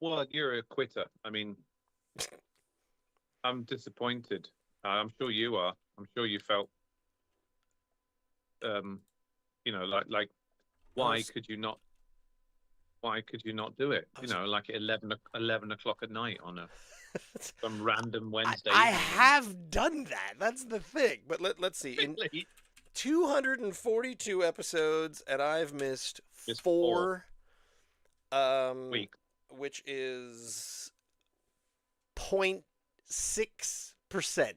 Well, you're a quitter. I mean, I'm disappointed. I'm sure you are. I'm sure you felt, um, like Oh, why could you not? Why could you not do it? I You was, know, like at 11 o'clock at night on a some random I, Wednesday I evening. And have done that. That's the thing. But let's see. In really, 242 episodes, and I've missed just 4, um, weeks. which is 0.6%.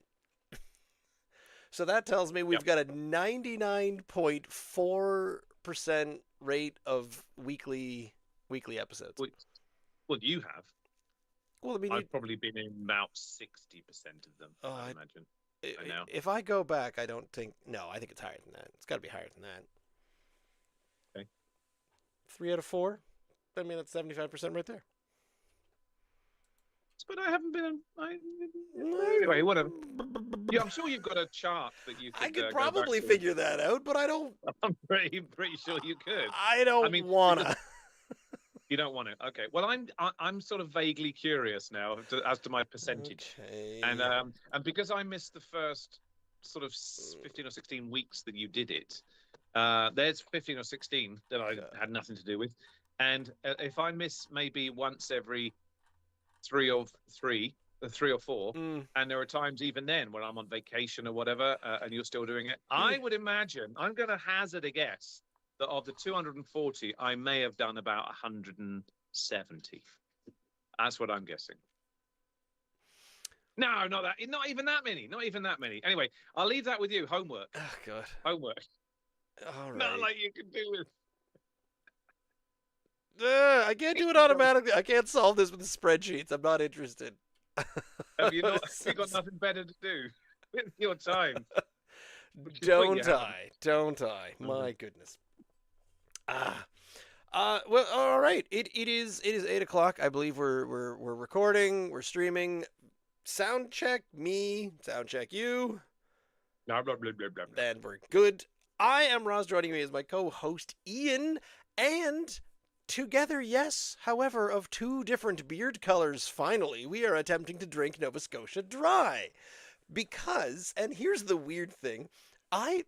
So that tells me we've Yep. got a 99.4% rate of weekly episodes. Well, well, you have. Well, I mean, I've probably been in about 60% of them, I'd uh, imagine, by now. if I go back, I don't think. No, I think it's higher than that. It's got to be higher than that. Okay. 3 out of 4. I mean, that's 75% right there. But I haven't been. Anyway, whatever. Yeah, I'm sure you've got a chart that you I could could go back probably to. figure that out, but I don't. I'm pretty sure you could. I I don't mean, because wanna. you don't want it. Okay. Well, I'm sort of vaguely curious now as to my percentage, Okay. and because I missed the first sort of 15 or 16 weeks that you did it, there's 15 or 16 that I Okay. had nothing to do with, and if I miss maybe once every three or three, 3 or 4. Mm. And there are times even then when I'm on vacation or whatever, and you're still doing it. I would imagine, I'm going to hazard a guess that of the 240, I may have done about 170. That's what I'm guessing. No, not that. Not even that many. Not even that many. Anyway, I'll leave that with you. Homework. Oh God. Homework. All Not right. like you can do with. I can't do it automatically. I can't solve this with the spreadsheets. I'm not interested. Have you not? Have you got nothing better to do with your time? Which is what you Don't haven't. I? Don't I? Mhm. My goodness. Ah. Well, all right. It is 8 o'clock. I believe we're recording. We're streaming. Sound check me. Sound check you. Blah, blah, blah, blah, blah, blah. Then we're good. I am Roz. Joining me is my co-host Ian, and together, yes, however, of 2 different beard colors. Finally, we are attempting to drink Nova Scotia Dry because, and here's the weird thing, I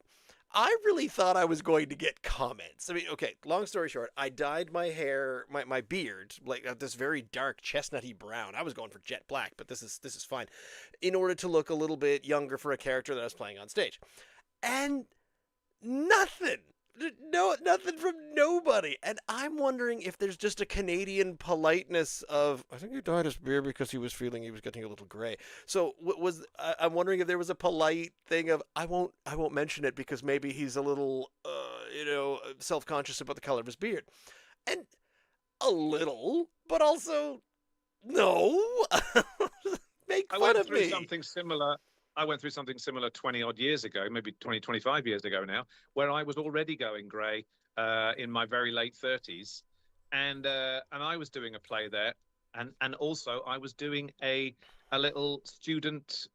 I really thought I was going to get comments. I mean, okay, long story short, I dyed my hair, my beard, like this very dark chestnutty brown. I was going for jet black, but this is fine, in order to look a little bit younger for a character that I was playing on stage. And nothing. No, nothing from nobody. And I'm wondering if there's just a Canadian politeness of, I think he dyed his beard because he was feeling he was getting a little gray. So I'm wondering if there was a polite thing of, I won't mention it because maybe he's a little self-conscious about the color of his beard. And a little, but also no. Make I fun went of through me. something similar. I went through something similar 20 odd years ago, maybe 20, 25 years ago now, where I was already going grey in my very late 30s. And I was doing a play there. And also I was doing a little student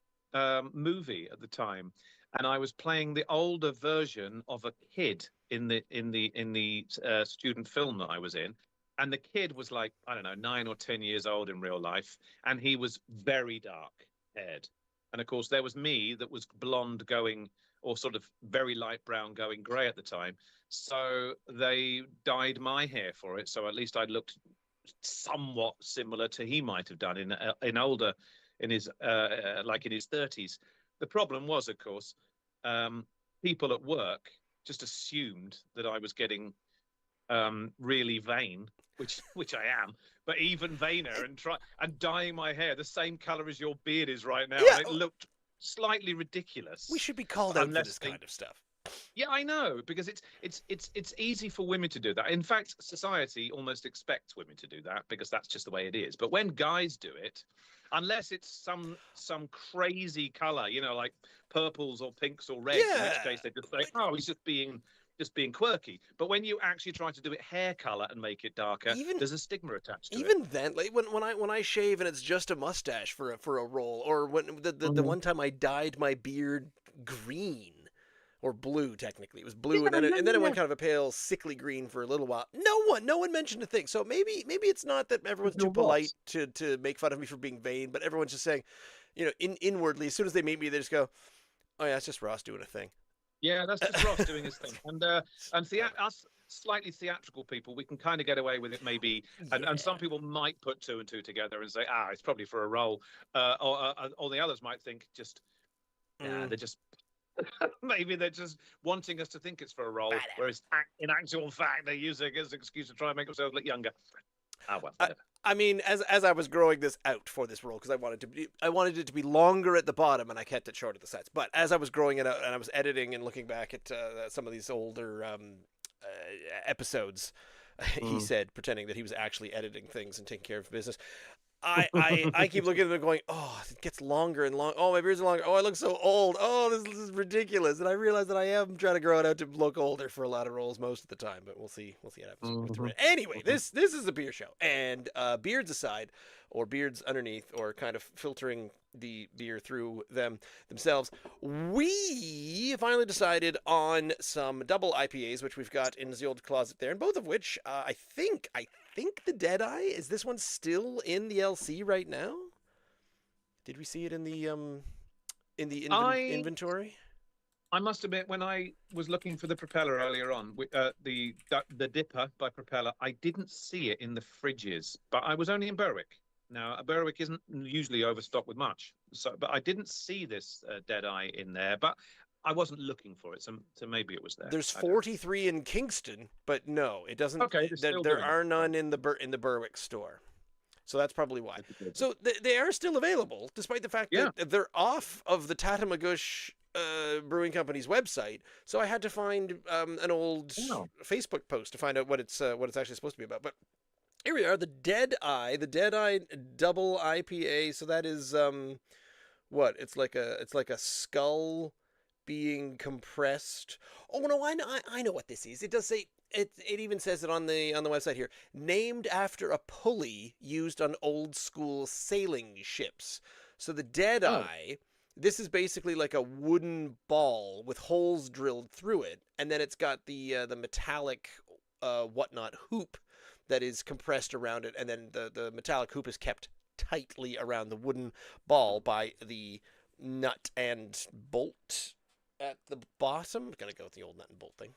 movie at the time. And I was playing the older version of a kid in the student film that I was in. And the kid was like, I don't know, 9 or 10 years old in real life, and he was very dark haired. And of course, there was me that was blonde going, or sort of very light brown going grey at the time. So they dyed my hair for it. So at least I looked somewhat similar to he might have done in older, in his like in his 30s. The problem was, of course, um, people at work just assumed that I was getting really vain, which I am, but even vainer, and dyeing my hair the same color as your beard is right now, Yeah, and it looked slightly we ridiculous. should be called out for Unless this they, kind of stuff. yeah, I know, because it's easy for women to do that. In fact, society almost expects women to do that because that's just the way it is. But when guys do it, unless it's some crazy color, like purples or pinks or reds, in which Yeah, case they just say, like "Oh, he's just being quirky." But when you actually try to do it hair color and make it darker, even there's a stigma attached to it. even then, like when I shave and it's just a mustache for a role, or when the Mhm. one time I dyed my beard green, or blue technically. It was blue, and then it went kind of a pale, sickly green for a little while. No one mentioned a thing. So maybe it's not that everyone's too polite to make fun of me for being vain, but everyone's just saying, inwardly, as soon as they meet me, they just go, "Oh yeah, it's just Ross doing a thing." Yeah, that's just Ross doing his thing. And us slightly theatrical people, we can kind of get away with it maybe. And some people might put two and two together and say, it's probably for a role. Or the others might think they're just maybe they're just wanting us to think it's for a role, whereas in actual fact they're using it as an excuse to try and make themselves look younger. Well. I mean, as I was growing this out for this role, because I wanted it to be longer at the bottom, and I kept it short at the sides. But as I was growing it out, and I was editing and looking back at some of these older episodes, he said, pretending that he was actually editing things and taking care of business. I keep looking at them going, it gets longer and longer. Oh, my beard's longer. Oh, I look so old. Oh, this is ridiculous. And I realize that I am trying to grow it out to look older for a lot of roles most of the time, but we'll see what happens. Anyway, this is a beer show, and beards aside, or beards underneath, or kind of filtering the beer through themselves, we finally decided on some double IPAs, which we've got in the old closet there, and both of which I think the Deadeye, is this one still in the LC right now? Did we see it in the inventory? I must admit, when I was looking for the Propeller earlier on, the DIPA by Propeller, I didn't see it in the fridges, but I was only in Berwick. Now, Berwick isn't usually overstocked with much, but I didn't see this Deadeye in there, but I wasn't looking for it, so maybe it was there. There's 43 in Kingston, but no, it doesn't. Okay, there are none in the Berwick store, so that's probably why. So they are still available, despite the fact that they're off of the Tatamagouche Brewing Company's website. So I had to find an old Facebook post to find out what it's actually supposed to be about. But here we are, the Deadeye Double IPA. So that is what? It's like a skull being compressed. Oh no, I know what this is. It does say it even says it on the website here. Named after a pulley used on old school sailing ships. So the Deadeye, this is basically like a wooden ball with holes drilled through it, and then it's got the metallic whatnot hoop that is compressed around it, and then the metallic hoop is kept tightly around the wooden ball by the nut and bolt at the bottom. I'm gonna go with the old nut and bolt thing.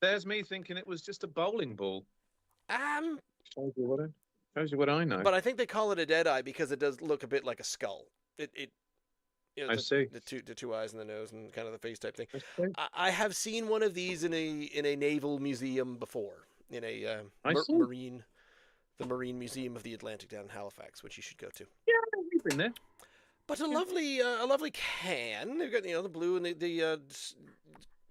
There's me thinking it was just a bowling ball. Shows you what I know. But I think they call it a Deadeye because it does look a bit like a skull. I see the two eyes and the nose and kind of the face type thing. I have seen one of these in a naval museum before, in a marine museum of the Atlantic down in Halifax, which you should go to. Yeah, we've been there. But a lovely can. They've got the blue and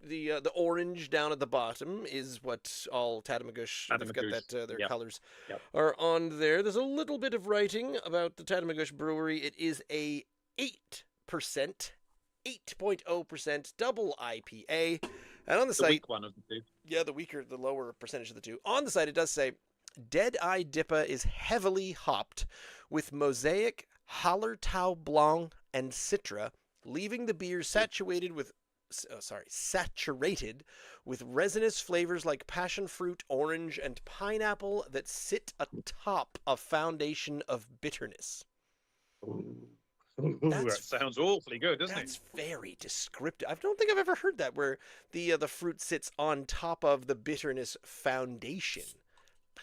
the orange down at the bottom is what all Tatamagouche. They've got that their colors are on there. There's a little bit of writing about the Tatamagouche Brewery. It is a 8%, 8.0% double IPA, and on the site, weak one of the two. Yeah, the lower percentage of the two. On the site, it does say Deadeye DIPA is heavily hopped with Mosaic, Hallertau Blanc, and Citra, leaving the beer saturated with resinous flavors like passion fruit, orange, and pineapple that sit atop a foundation of bitterness. That sounds awfully good, doesn't it? That's very descriptive. I don't think I've ever heard that, where the fruit sits on top of the bitterness foundation.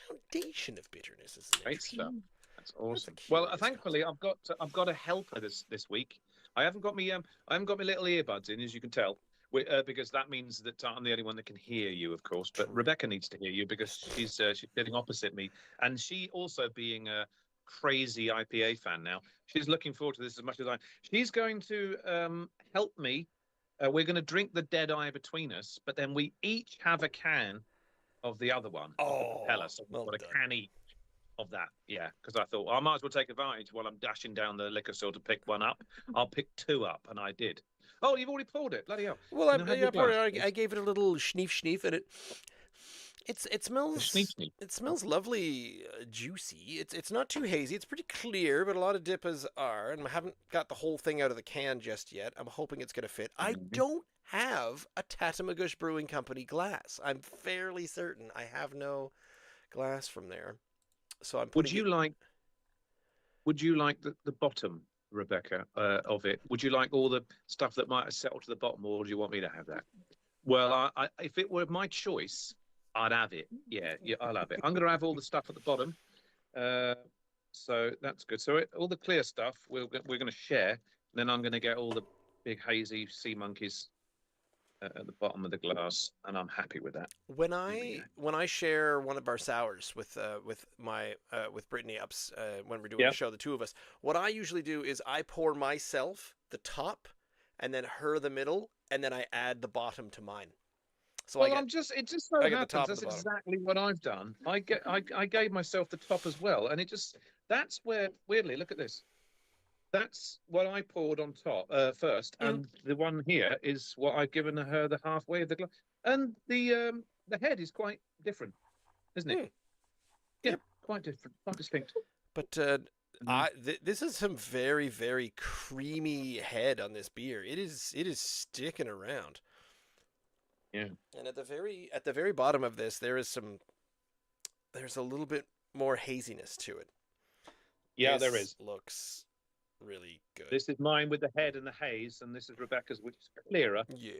Foundation of bitterness is great stuff. That's awesome. Well, thankfully, I've got a helper this week. I haven't got my little earbuds in, as you can tell, because that means that I'm the only one that can hear you, of course. But Rebecca needs to hear you because she's sitting opposite me, and she also being a crazy IPA fan now, she's looking forward to this as much as I. She's going to help me. We're going to drink the Deadeye between us, but then we each have a can of the other one. Oh, so we've got a can each of that. Yeah, because I thought I might as well take advantage while I'm dashing down the liquor store to pick one up. I'll pick two up, and I did. Oh, you've already poured it, bloody hell! Well, I gave it a little schneef, and it smells. It smells lovely, juicy. It's not too hazy. It's pretty clear, but a lot of DIPAs are, and I haven't got the whole thing out of the can just yet. I'm hoping it's going to fit. I don't have a Tatamagouche Brewing Company glass. I'm fairly certain I have no glass from there. So I'm putting Would you like the bottom, Rebecca, of it? Would you like all the stuff that might have settled to the bottom, or do you want me to have that? Well, if it were my choice, I'd have it. Yeah, I'll have it. I'm going to have all the stuff at the bottom. So that's good. So all the clear stuff we're going to share. And then I'm going to get all the big hazy sea monkeys at the bottom of the glass, and I'm happy with that. When I share one of our sours with Brittany ups when we're doing the show, the two of us, what I usually do is I pour myself the top, and then her the middle, and then I add the bottom to mine. So it just so happens that's exactly what I've done. I gave myself the top as well, and that's where, weirdly, look at this. That's what I poured on top first, and the one here is what I've given her the halfway of the glass. And the head is quite different, isn't it? Yeah, quite different, quite distinct. But this is some very, very creamy head on this beer. It is sticking around. Yeah. And at the very bottom of this, there's a little bit more haziness to it. Yeah, there is. Looks really good. This is mine with the head and the haze, and this is Rebecca's, which is clearer. Yeah.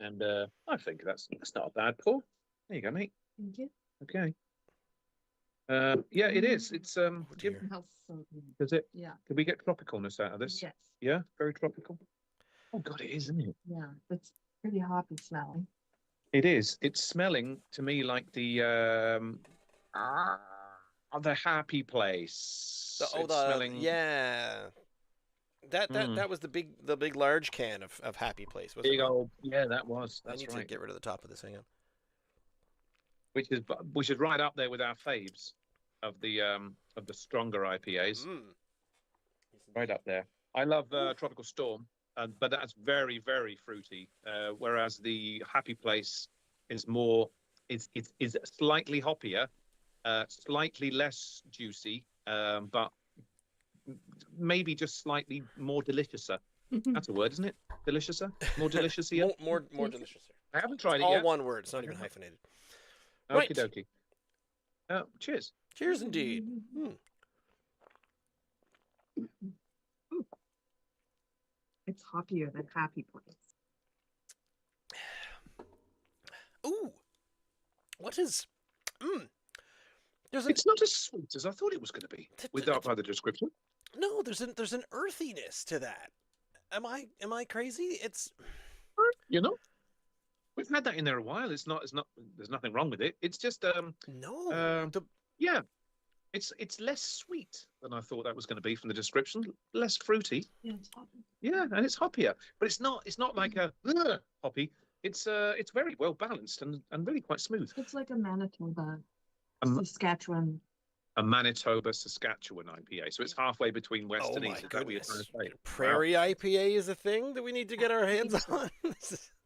And I think that's not a bad pour. There you go, mate. Thank you. Okay. Yeah, it is. It's Smells so good. Does it? Yeah. Could we get tropicalness out of this? Yes. Yeah, very tropical. Oh God, it is, isn't it? Yeah. It's pretty hoppy smelling. It is. It's smelling to me like the happy place. Smelling... yeah. That was the big large can of Happy Place. Wasn't big it? old, yeah, that was. That's I need right. to get rid of the top of this. Hang on. Which is right up there with our faves of the stronger IPAs. Right up there. I love Tropical Storm, but that's very, very fruity. Whereas the Happy Place is more, is slightly hoppier, slightly less juicy, but maybe just slightly more deliciouser. That's a word, isn't it? Deliciouser? More delicious here? more delicious. I haven't tried it all yet. All one word. It's not even hyphenated. Okie dokie. Cheers. Cheers indeed. It's hoppier than Happy Place. Ooh. What is... It's not as sweet as I thought it was going to be, without by the description. No, there's an earthiness to that. Am I crazy? It's... You know? We've had that in there a while. It's not. There's nothing wrong with it. It's just yeah. It's less sweet than I thought that was going to be from the description. Less fruity. Yeah, it's hoppy. Yeah, and it's hoppier, but it's not like a hoppy. It's very well balanced and really quite smooth. It's like a Manitoba, Saskatchewan. A Manitoba, Saskatchewan IPA. So it's halfway between West and East. Prairie IPA is a thing that we need to get our hands on.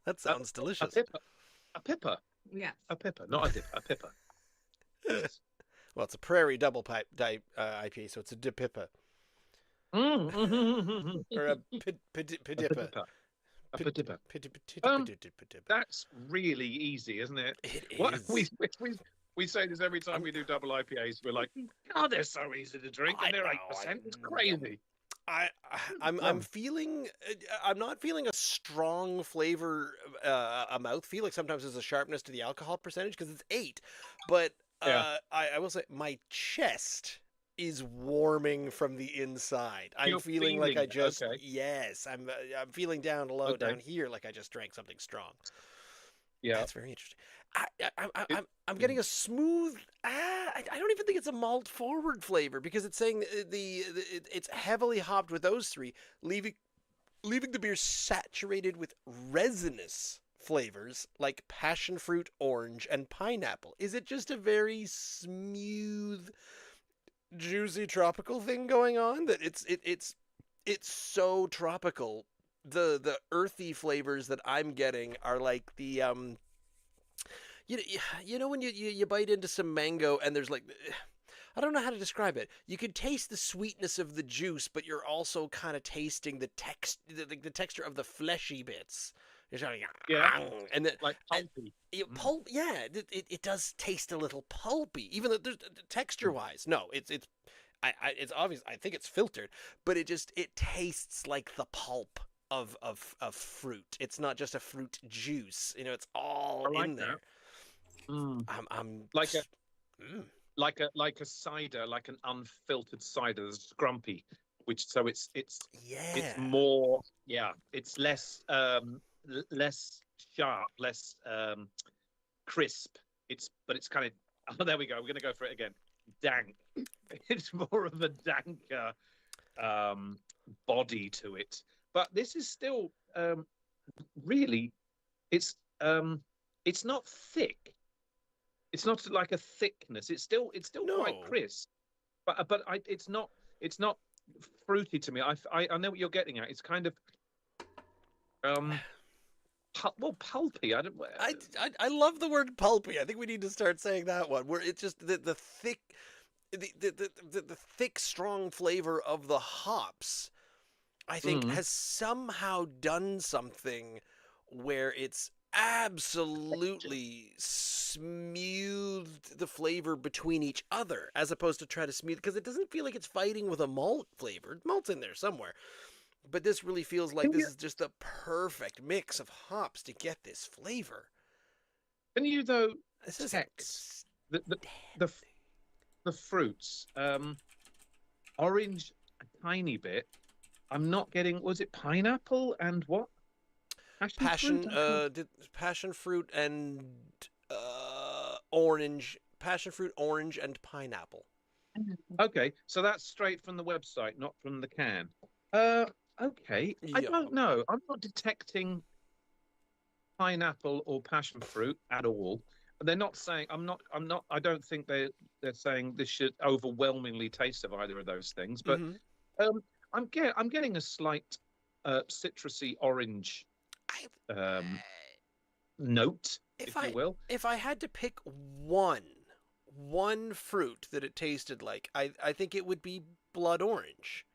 That sounds delicious. A pipper. Yes. A pipper, not a dip. A pipper. Yes. Well, it's a prairie double IPA, so it's a DIPA. Or a PDIPA. A PDIPA. That's really easy, isn't it? It is. We say this every time we do double IPAs. We're like, God, they're so easy to drink, and they're 8%. It's crazy. I'm not feeling a strong flavor, a mouthfeel. Like sometimes there's a sharpness to the alcohol percentage because it's 8. But I will say my chest is warming from the inside. I'm feeling like I just yes. I'm feeling down low down here like I just drank something strong. Yeah, that's very interesting. I'm getting a smooth. I don't even think it's a malt forward flavor because it's saying it's heavily hopped with those three, leaving the beer saturated with resinous flavors like passion fruit, orange, and pineapple. Is it just a very smooth, juicy tropical thing going on that it's so tropical? The earthy flavors that I'm getting are like the you know when you bite into some mango and there's like, I don't know how to describe it. You can taste the sweetness of the juice, but you're also kind of tasting the texture of the fleshy bits. It's like, Yeah. and then Like pulpy. pulp. Yeah, it does taste a little pulpy, even though there's texture wise. No, it's it's obvious. I think it's filtered, but it tastes like the pulp of fruit. It's not just a fruit juice. It's all I like in there. that. I'm Like a mm. like a cider, like an unfiltered cider that's scrumpy, which so it's Yeah. more, it's less less sharp, less crisp. But it's kind of, oh, there we go. We're gonna go for it again. Dank. It's more of a danker body to it. But this is still really, it's not thick. It's not like a thickness. It's still quite No. crisp, but it's not fruity to me. I know what you're getting at. It's kind of pulpy. I love the word pulpy. I think we need to start saying that one. Where it's just the thick, the thick, strong flavor of the hops. I think has somehow done something where it's absolutely smoothed the flavor between each other, as opposed to try to smooth, because it doesn't feel like it's fighting with a malt flavor. Malt's in there somewhere, but this really feels like this is just the perfect mix of hops to get this flavor. Can you though This is text the fruits? Orange a tiny bit. I'm not getting. Was it pineapple and what? Passion fruit and orange. Passion fruit, orange, and pineapple. Okay, so that's straight from the website, not from the can. Okay. I don't know. I'm not detecting pineapple or passion fruit at all. They're not saying. I'm not. I don't think they're saying this should overwhelmingly taste of either of those things. But I'm getting a slight citrusy orange note, if you will. If I had to pick one fruit that it tasted like, I think it would be blood orange.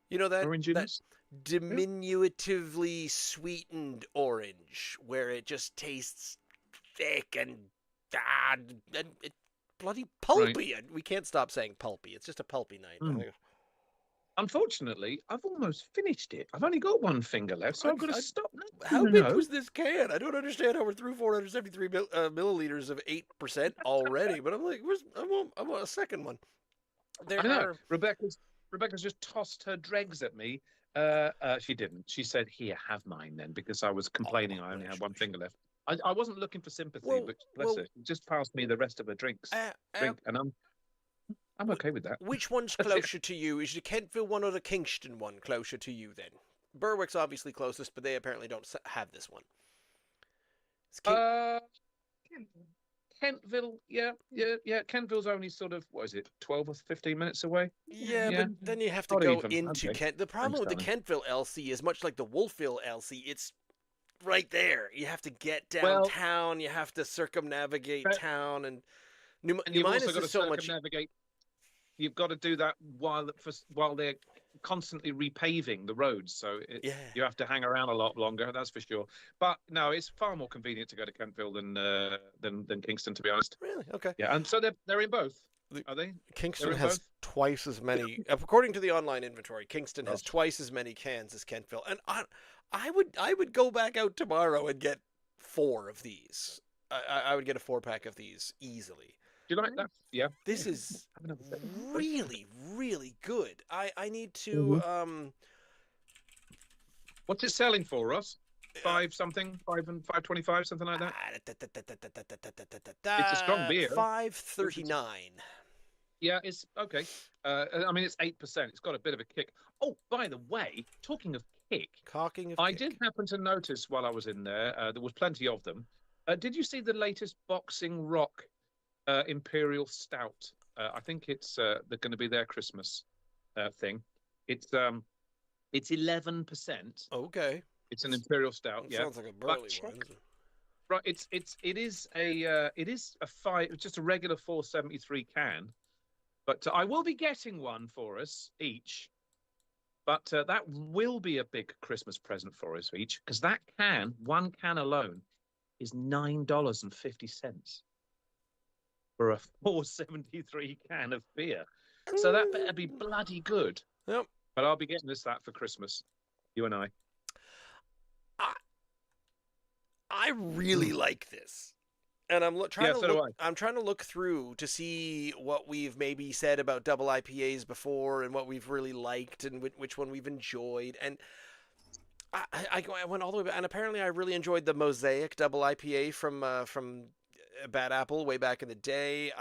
You know that diminutively sweetened orange, where it just tastes thick and it bloody pulpy. Right. We can't stop saying pulpy. It's just a pulpy night. Unfortunately, I've almost finished it. I've only got one finger left, so I'm going to stop now. How big was this can? I don't understand how we're through 473 milliliters of 8% already. But I'm like, I want a second one. I know. Rebecca's just tossed her dregs at me. She didn't. She said, "Here, have mine then," because I was complaining I only had one finger left. I wasn't looking for sympathy, but bless her, she just passed me the rest of her drinks. And I'm okay with that. Which one's closer to you? Is the Kentville one or the Kingston one closer to you then? Berwick's obviously closest, but they apparently don't have this one. Kentville, yeah. Kentville's only sort of, 12 or 15 minutes away? Yeah, but then you have to go into Kent. The problem with the Kentville LC is much like the Wolfville LC. It's right there. You have to get downtown. You have to circumnavigate town, and New Minas is so much. You've got to do that while they're constantly repaving the roads, so you have to hang around a lot longer. That's for sure. But no, it's far more convenient to go to Kentville than Kingston, to be honest. Really? Okay. Yeah, and so they're in both. Are they? Kingston has twice as many, according to the online inventory. Kingston has twice as many cans as Kentville, and I would go back out tomorrow and get 4 of these. I would get a 4-pack of these easily. Do you like that? Yeah. This is really, really good. I need to What's it selling for, Ross? 5 something, 5.25, something like that. It's a strong beer. 5.39. Yeah, it's okay. I mean, it's 8%. It's got a bit of a kick. Oh, by the way, talking of kick, I did happen to notice while I was in there, there was plenty of them. Did you see the latest Boxing Rock Imperial Stout? I think it's they're going to be their Christmas thing. It's 11%. Okay. It's an Imperial Stout. It sounds like a burley one. Right. It is a 5, just a regular 473 can. But I will be getting one for us each. But that will be a big Christmas present for us each, because one can alone, is $9.50 for a 473 can of beer. So that better be bloody good. Yep. But I'll be getting us that for Christmas, you and I. I really like this. And I'm trying to look through to see what we've maybe said about double IPAs before and what we've really liked and which one we've enjoyed. And I went all the way back, and apparently I really enjoyed the Mosaic double IPA from Bad Apple way back in the day.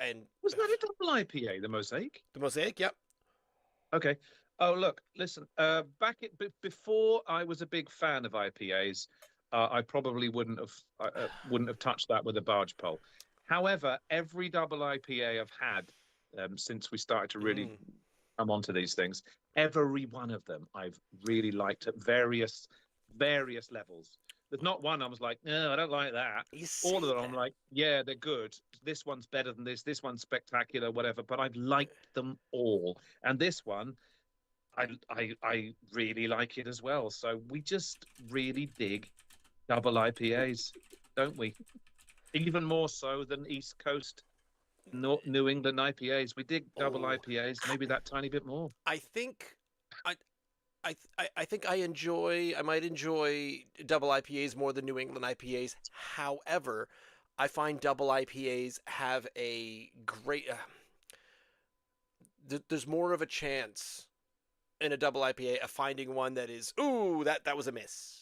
And was that a double IPA, the Mosaic? The Mosaic, yep. Okay. Oh, look, listen. Before I was a big fan of IPAs, I probably wouldn't have touched that with a barge pole. However, every double IPA I've had since we started to really come onto these things, every one of them I've really liked at various levels. There's not one I was like, no, I don't like that. All of them I'm like, yeah, they're good. This one's better than this. This one's spectacular, whatever. But I've liked them all, and this one, I really like it as well. So we just really dig double IPAs, don't we? Even more so than East Coast New England IPAs. We dig double IPAs, maybe that tiny bit more. I think I might enjoy double IPAs more than New England IPAs. However, I find double IPAs have a great there's more of a chance in a double IPA of finding one that is that was a miss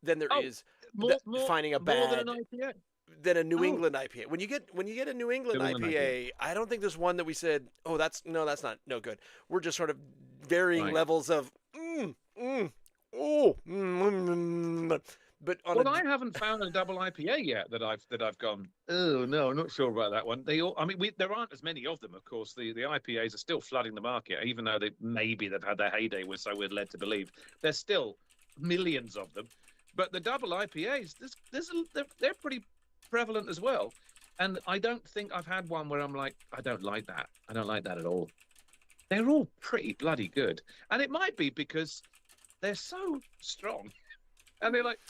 than there is finding a bad than a New England IPA. When you get a New England IPA, I don't think there's one that we said, that's not no good. We're just sort of varying levels of but I haven't found a double IPA yet that I've gone, oh no, I'm not sure about that one. There aren't as many of them, of course. The IPAs are still flooding the market, even though they've had their heyday, so we're led to believe. There's still millions of them. But the double IPAs, they're pretty prevalent as well. And I don't think I've had one where I'm like, I don't like that. I don't like that at all. They're all pretty bloody good. And it might be because they're so strong. And they're like,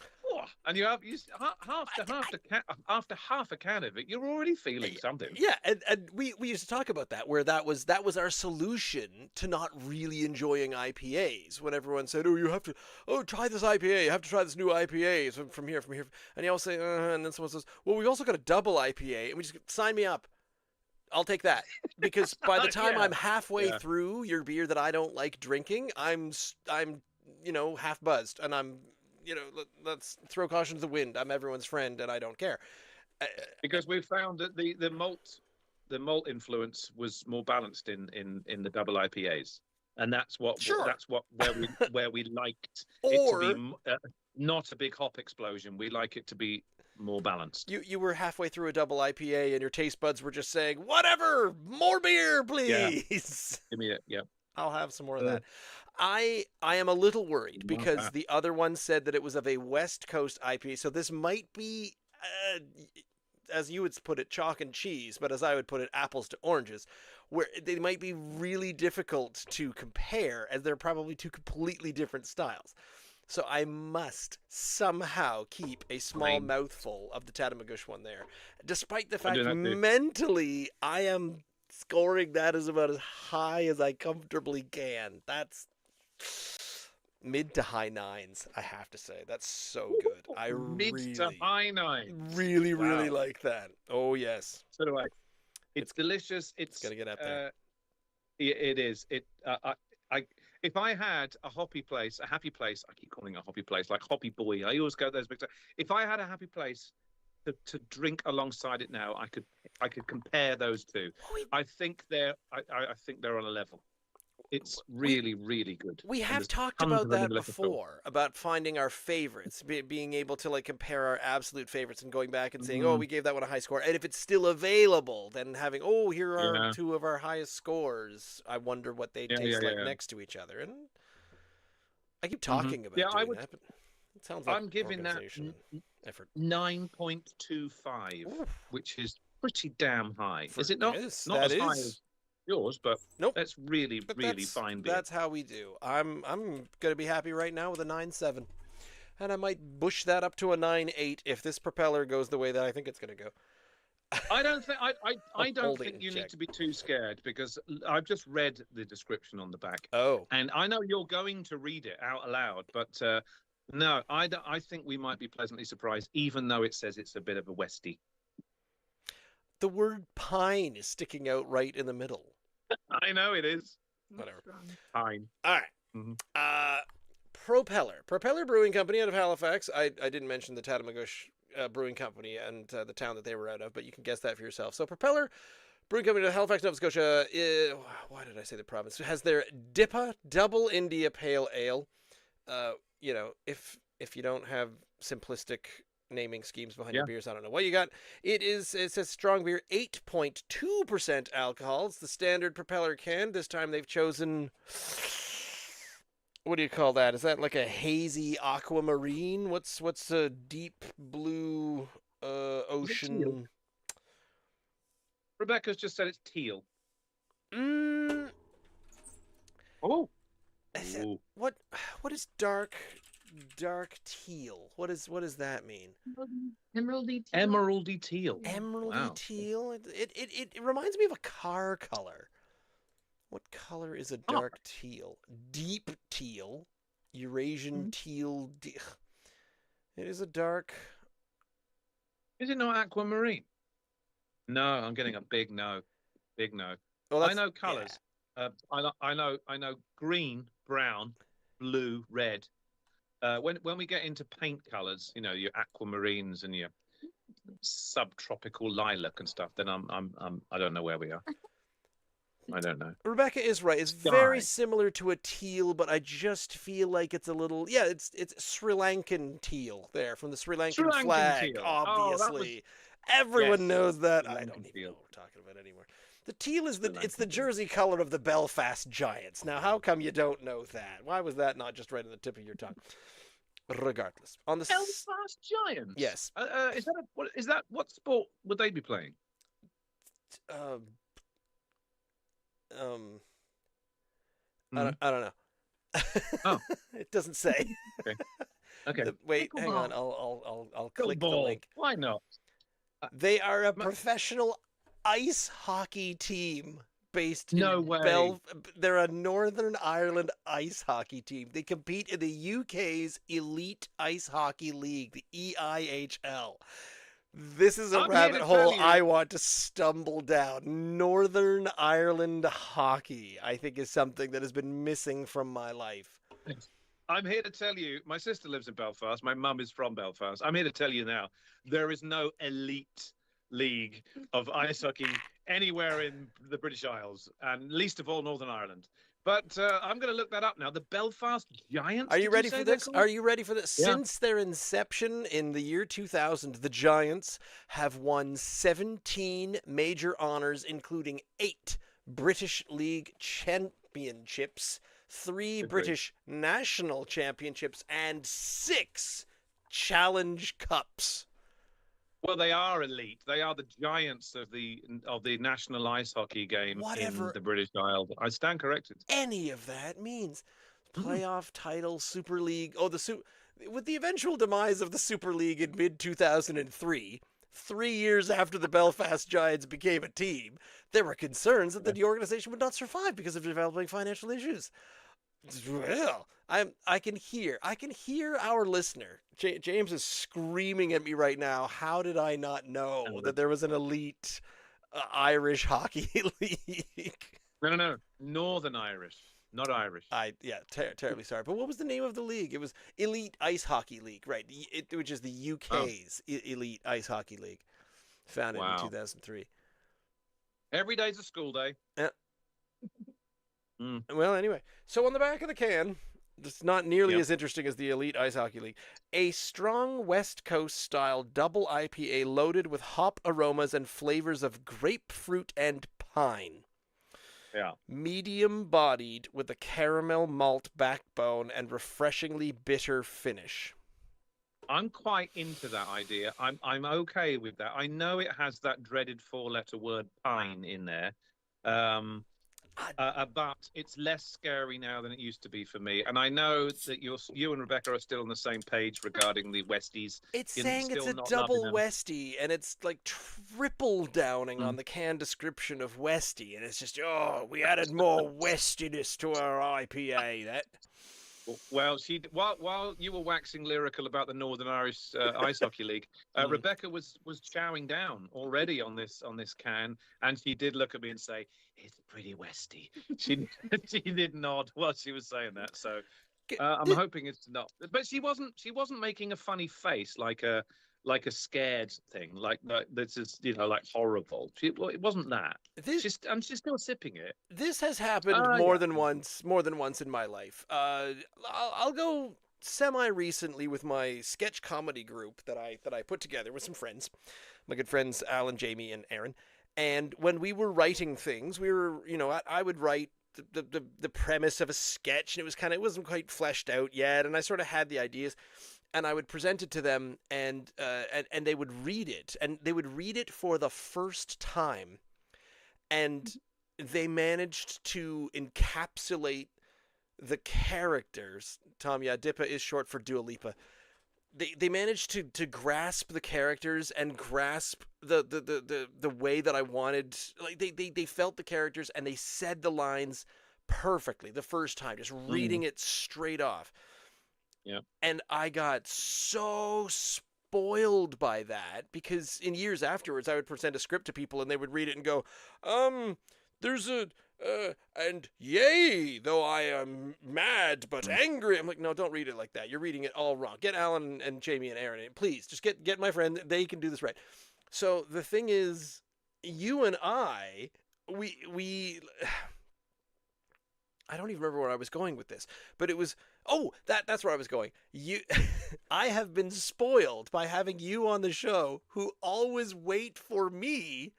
and after half a can of it, you're already feeling something. Yeah, and we used to talk about that, where that was our solution to not really enjoying IPAs. When everyone said, you have to try this IPA, you have to try this new IPA from here, and you all say, and then someone says, well, we've also got a double IPA, and we just sign me up. I'll take that, because by the time I'm halfway through your beer that I don't like drinking, I'm half buzzed, and I'm. Let's throw caution to the wind. I'm everyone's friend, and I don't care. Because we found that the malt influence was more balanced in the double IPAs, and that's where we liked it to be not a big hop explosion. We like it to be more balanced. You were halfway through a double IPA, and your taste buds were just saying, "Whatever, more beer, please." Yeah. Give me it. Yeah. I'll have some more of that. I am a little worried because the other one said that it was of a West Coast IPA. So this might be, as you would put it, chalk and cheese, but as I would put it, apples to oranges, where they might be really difficult to compare, as they're probably two completely different styles. So I must somehow keep a small mouthful of the Tatamagouche one there, despite the fact mentally I am scoring that as about as high as I comfortably can. That's mid to high nines, I have to say. That's so good. Mid to high nines. Really like that. Oh yes. So do I. It's delicious. It's gonna get up there. It is. If I had a happy place, I keep calling it a happy place, like Hoppy Boy. I always go those big. If I had a happy place to drink alongside it now, I could compare those two. I think they're on a level. It's really, really good. We have talked about that before, about finding our favorites, being able to compare our absolute favorites and going back and saying, we gave that one a high score. And if it's still available, then having, here are two of our highest scores. I wonder what they taste like next to each other. And I keep talking about doing that, but it sounds like I'm giving that effort. 9.25, which is pretty damn high. Is it not? Yes, not that as high is. as yours, but Nope. that's really, But really fine beer. That's how we do. I'm gonna be happy right now with a 9.7, and I might push that up to a 9.8 if this propeller goes the way that I think it's gonna go. I don't think I don't Holding think you check. need to be too scared because I've just read the description on the back, Oh, and I know you're going to read it out aloud, but no, I think we might be pleasantly surprised, even though it says it's a bit of a Westie. the word pine is sticking out right in the middle. I know it is. Whatever. Fine. All right. Mhm. Propeller Brewing Company out of Halifax. I didn't mention the Tatamagouche Brewing Company and the town that they were out of, but you can guess that for yourself. So Propeller Brewing Company out of Halifax, Nova Scotia. Why did I say the province? Has their DIPA Double India Pale Ale. You know, if you don't have simplistic naming schemes behind your beers, I don't know what you got. It says strong beer, 8.2% alcohol. It's the standard Propeller can. This time they've chosen, what do you call that? Is that like a hazy aquamarine? What's a deep blue ocean? Rebecca's just said it's teal. Mm, Oh. what is dark teal? What does that mean? Emeraldy teal. Emeraldy teal. Emeraldy Wow. teal. It reminds me of a car color. What color is a dark teal? Deep teal. Eurasian teal. It is a dark. Is it not aquamarine? No, I'm getting a big no. Big no. Well, I know colours. Yeah. I know green, brown, blue, red. When we get into paint colours, you know, your aquamarines and your subtropical lilac and stuff, then I don't know where we are. I don't know. Rebecca is right. It's very similar to a teal, but I just feel like it's a little. Yeah, it's Sri Lankan teal there from the Sri Lankan flag. Teal. Obviously, everyone knows that. I don't even know what we're talking about anymore. The teal is the jersey color of the Belfast Giants. Now, how come you don't know that? Why was that not just right on the tip of your tongue? Regardless, on the Belfast Giants. Yes. What sport would they be playing? I don't know. Oh, it doesn't say. Okay. Wait, hang on. I'll click the link. Why not? They are a professional ice hockey team based no in way. They're a Northern Ireland ice hockey team. They compete in the UK's Elite Ice Hockey League, the EIHL. This is a rabbit hole I want to stumble down. Northern Ireland hockey, I think, is something that has been missing from my life. I'm here to tell you, my sister lives in Belfast. My mum is from Belfast. I'm here to tell you now, there is no elite league of ice hockey anywhere in the British Isles, and least of all Northern Ireland. But I'm going to look that up now. The Belfast Giants. Are you ready for this? Are you ready for this? Yeah. Since their inception in the year 2000, the Giants have won 17 major honors, including 8 British League championships, 3 British National Championships, and 6 Challenge Cups. Well, they are elite. They are the giants of the national ice hockey game in the British Isles. I stand corrected. Any of that means playoff title, Super League. With the eventual demise of the Super League in mid-2003, 3 years after the Belfast Giants became a team, there were concerns that the organization would not survive because of developing financial issues. Well, I can hear our listener. James is screaming at me right now. How did I not know that there was an elite Irish hockey league? No. Northern Irish, not Irish. Terribly sorry. But what was the name of the league? It was Elite Ice Hockey League, right? Which is the UK's Elite Ice Hockey League, founded in 2003. Every day's a school day. Yeah. Well, anyway, so on the back of the can, it's not nearly as interesting as the Elite Ice Hockey League. A strong West Coast style double IPA loaded with hop aromas and flavors of grapefruit and pine. Yeah. Medium bodied with a caramel malt backbone and refreshingly bitter finish. I'm quite into that idea. I'm okay with that. I know it has that dreaded 4-letter word pine in there. But it's less scary now than it used to be for me. And I know that you and Rebecca are still on the same page regarding the Westies. It's You're saying it's still a not loving double them. Westie, and it's like triple downing on Mm. the can description of Westie, and it's just, oh, we added more Westiness to our IPA. That. Well, while you were waxing lyrical about the Northern Irish Ice Hockey League, Rebecca was chowing down already on this can, and she did look at me and say, "It's pretty Westy." She she did nod while she was saying that. So I'm hoping it's not. But she wasn't making a funny face like a scared thing, like this is like horrible. It wasn't that. She's still sipping it. This has happened more than once in my life. I'll go semi-recently with my sketch comedy group that I put together with some friends, my good friends Alan, Jamie, and Aaron. And when we were writing things, we were, I would write the premise of a sketch, and it wasn't quite fleshed out yet, and I sort of had the ideas. And I would present it to them, and they would read it, and they would read it for the first time, and they managed to encapsulate the characters. Tom, yeah, DIPA is short for Dua Lipa. They managed to grasp the characters and grasp the way that I wanted. Like they felt the characters and they said the lines perfectly the first time, just reading it straight off. Yeah. And I got so spoiled by that because in years afterwards, I would present a script to people and they would read it and go, there's and yea, though I am mad but angry. I'm like, no, don't read it like that. You're reading it all wrong. Get Alan and Jamie and Aaron in. Please, just get my friend. They can do this right. So the thing is, you and I don't even remember where I was going with this, but it was, that's where I was going. I have been spoiled by having you on the show who always wait for me,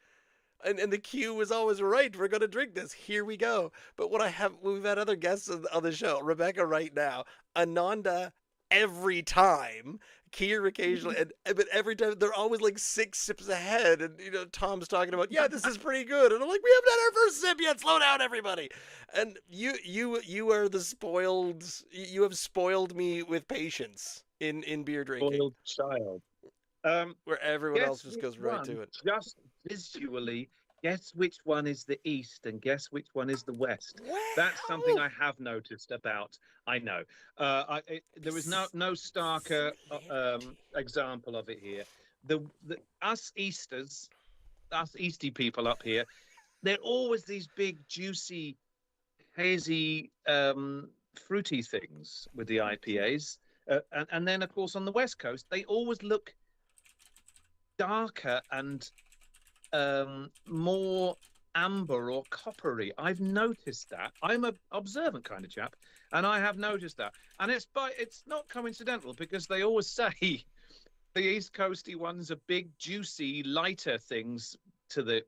and the cue was always right. We're going to drink this. Here we go. But we've had other guests on the show, Rebecca right now, Ananda every time, Kier occasionally, but every time they're always like 6 sips ahead, and Tom's talking about, yeah, this is pretty good, and I'm like, we haven't had our first sip yet. Slow down, everybody. And you are the spoiled. You have spoiled me with patience in beer drinking. Spoiled child. Where everyone else just goes right to it. Just visually, guess which one is the east and guess which one is the west. Wow. That's something I have noticed about. I know. There is no starker example of it here. Us Easty people up here, they're always these big, juicy, hazy, fruity things with the IPAs. And then, of course, on the West Coast, they always look darker and more amber or coppery. I've noticed that. I'm an observant kind of chap, and I have noticed that. And it's not coincidental because they always say the East Coasty ones are big, juicy, lighter things to the.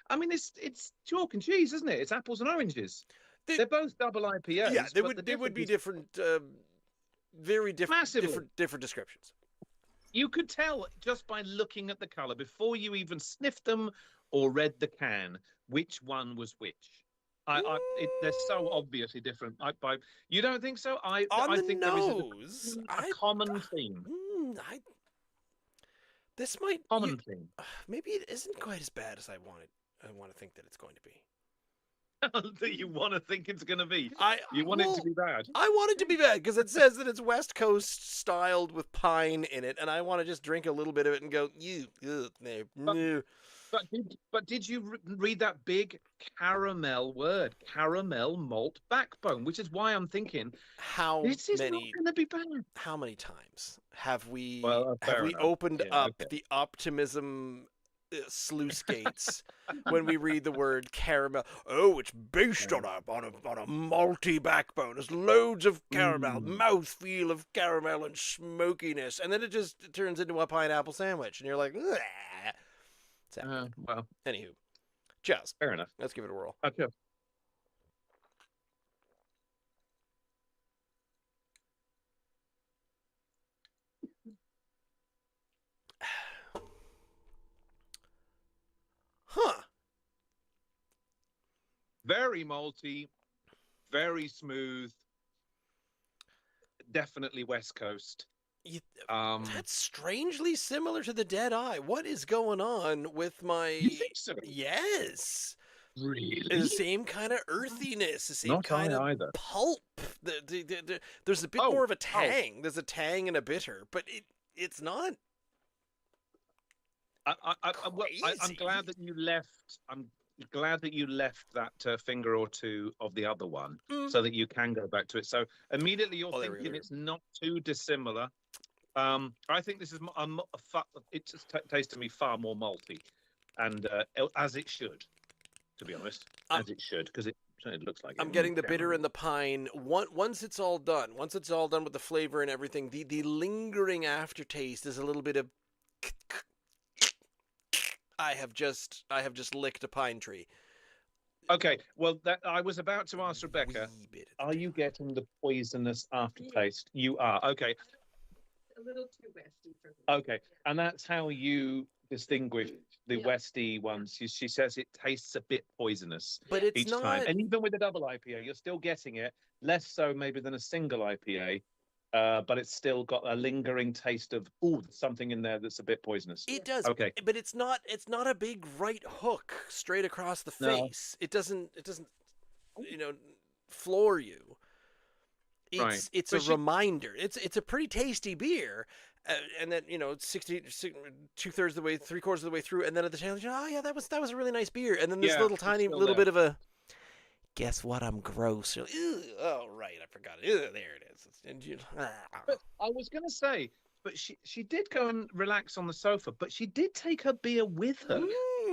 I mean, it's chalk and cheese, isn't it? It's apples and oranges. They're both double IPAs. Yeah, they would be different, very different, different descriptions. You could tell just by looking at the color before you even sniffed them or read the can which one was which. They're so obviously different. You don't think so? I think nose, there is a common theme. This might common theme. Maybe it isn't quite as bad as I want to think that it's going to be. That you want to think it's going to be. You want it to be bad. I want it to be bad because it says that it's West Coast styled with pine in it, and I want to just drink a little bit of it and go, no. But did you read that big caramel word, caramel malt backbone, which is why I'm thinking this is not going to be bad. How many times have we enough. opened up the optimism sluice gates when we read the word caramel? Oh, it's based on a malty backbone. There's loads of caramel, mouthfeel of caramel and smokiness, and then it just turns into a pineapple sandwich, and you're like, well, anywho, just fair enough. Let's give it a whirl. Okay. Very malty, very smooth. Definitely West Coast. You, that's strangely similar to the Deadeye. What is going on with my? You think so? Yes. Really? The same kind of earthiness, the same Not kind of either. pulp. There's a bit more of a tang. There's a tang and a bitter, but it's not. I'm glad that you left. I'm glad that you left that finger or two of the other one, so that you can go back to it. So immediately you're thinking it's not too dissimilar. I think this is it just tastes to me far more malty, and as it should, to be honest, as it should, because it looks like it. I'm getting the bitter and the pine. Once it's all done, with the flavor and everything, the lingering aftertaste is a little bit of. I have just licked a pine tree. Okay, well, I was about to ask Rebecca, are you getting the poisonous aftertaste? You are. Okay. A little too westy for me. Okay, and that's how you distinguish the Westy ones. She says it tastes a bit poisonous, but it's each not. time. And even with a double IPA, you're still getting it, less so maybe than a single IPA. But it's still got a lingering taste of something in there that's a bit poisonous. It does. Okay, but it's not a big right hook straight across the face. No. It doesn't floor you. It's a reminder. It's a pretty tasty beer, and then 2/3 of the way, 3/4 of the way through, and then at the tail, that was a really nice beer, and then this little bit of a. Guess what? I'm gross. Oh, right. I forgot it. There it is. But I was going to say, but she did go and relax on the sofa, but she did take her beer with her,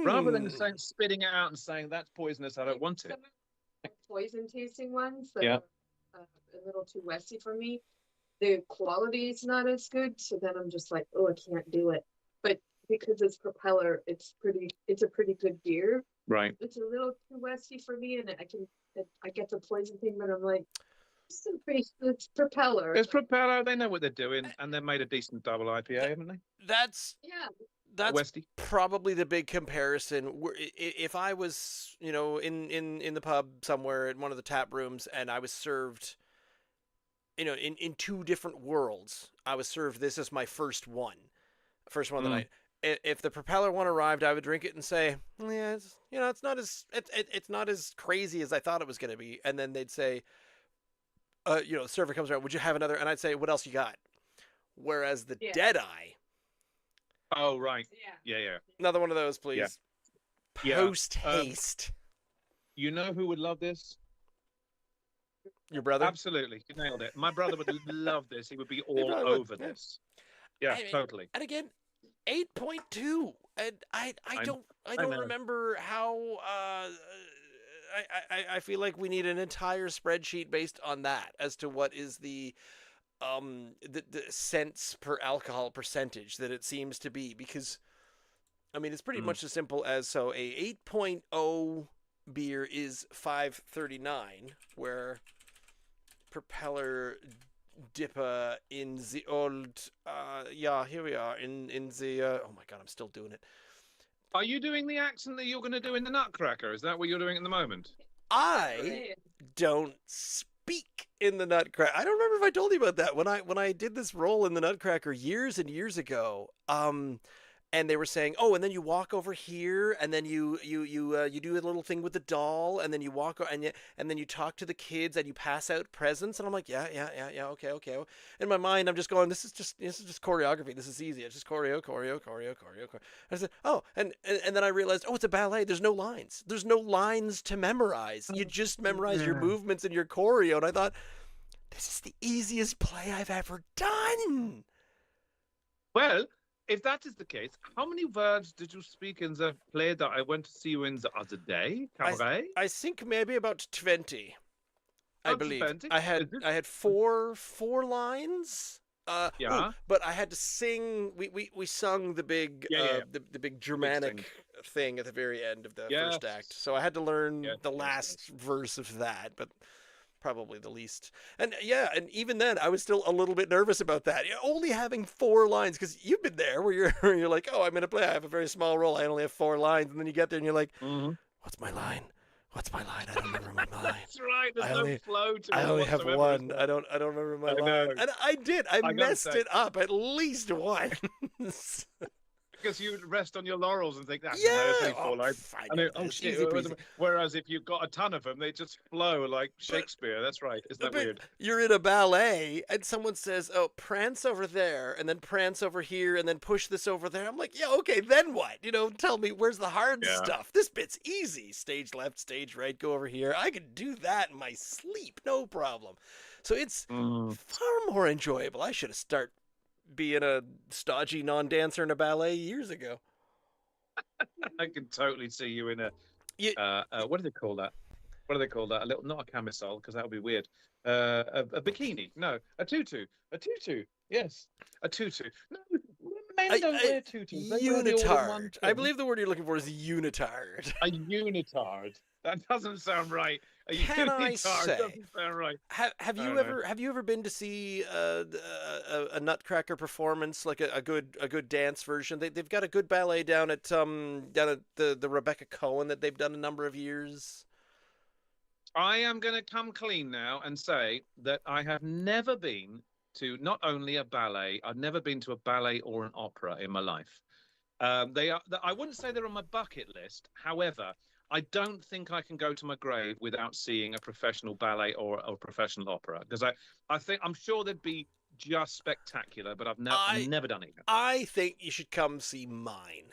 rather than spitting it out and saying, that's poisonous, I don't want it. Poison tasting ones that are a little too westy for me. The quality is not as good, so then I'm just like, I can't do it. But because it's Propeller, it's a pretty good beer. Right. It's a little too westy for me, and I get the poison thing, but I'm like, it's Propeller. It's Propeller. They know what they're doing, and they made a decent double IPA, haven't they? That's Westy. Probably the big comparison. If I was, in the pub somewhere in one of the tap rooms, and I was served, in two different worlds, I was served this as my first one of the night. If the Propeller one arrived, I would drink it and say, it's not as crazy as I thought it was going to be. And then they'd say, the server comes around, would you have another? And I'd say, what else you got? Whereas the Deadeye. Oh, right. Yeah. Another one of those, please. Yeah. Post haste. You know who would love this? Your brother? Absolutely. You nailed it. My brother would love this. He would be all over this. Yeah, totally. And again, 8.2, and I don't remember how. I feel like we need an entire spreadsheet based on that as to what is the cents per alcohol percentage that it seems to be, because it's pretty much as simple as a 8.0 beer is $5.39, where Propeller DIPA in the old here we are in the oh my god, I'm still doing it. Are you doing the accent that you're going to do in the Nutcracker? Is that what you're doing at the moment? I don't speak in the Nutcracker. I don't remember if I told you about that when I did this role in the Nutcracker years and years ago. And they were saying, and then you walk over here, and then you do a little thing with the doll, and then you walk, and then you talk to the kids, and you pass out presents. And I'm like, yeah, okay. In my mind, I'm just going, this is just choreography. This is easy. It's just choreo. And I said, and then I realized, it's a ballet. There's no lines. There's no lines to memorize. You just memorize your movements and your choreo. And I thought, this is the easiest play I've ever done. Well, if that is the case, how many words did you speak in the play that I went to see you in the other day? Cabaret? I think maybe about 20. I believe 20? I had four lines. But I had to sing. We sung the big the big Germanic thing at the very end of the first act. So I had to learn the last verse of that, but probably the least. And even then I was still a little bit nervous about that. Only having 4 lines, because you've been there where you're like, I'm in a play, I have a very small role, I only have 4 lines, and then you get there and you're like, what's my line? What's my line? I don't remember my line. That's right. There's I no only- flow to it. I only have whatsoever, one. is there? I don't remember my I line. know. And I did. I gotta messed say- it up at least once. Because you rest on your laurels and think that's Yeah. only four lines. Fine. I know, oh shit. Easy breezy. Whereas if you've got a ton of them, they just flow like Shakespeare. That's right. Isn't that But weird? you're in a ballet and someone says, "Oh, prance over there and then prance over here and then push this over there." I'm like, "Yeah, okay, then what? Tell me where's the hard Yeah. stuff? This bit's easy. Stage left, stage right, go over here. I could do that in my sleep, no problem." So it's far more enjoyable. I should have started being a stodgy non-dancer in a ballet years ago. I can totally see you in a. What do they call that? What do they call that? Not a camisole, because that would be weird. A bikini? No, a tutu. A tutu. Yes, a tutu. No, men don't wear tutus. They wear the all-in-one Unitard. I thing. believe the word you're looking for is unitard. A unitard. That doesn't sound right. A Can I unitard say- doesn't sound right. Have I you don't know. ever been to see a Nutcracker performance, like a good dance version? They've got a good ballet down at the Rebecca Cohen that they've done a number of years. I am going to come clean now and say that I have never been to not only a ballet, I've never been to a ballet or an opera in my life. They are. I wouldn't say they're on my bucket list. However, I don't think I can go to my grave without seeing a professional ballet or a professional opera, because I'm sure they'd be just spectacular, but I've never done it yet. I think you should come see mine.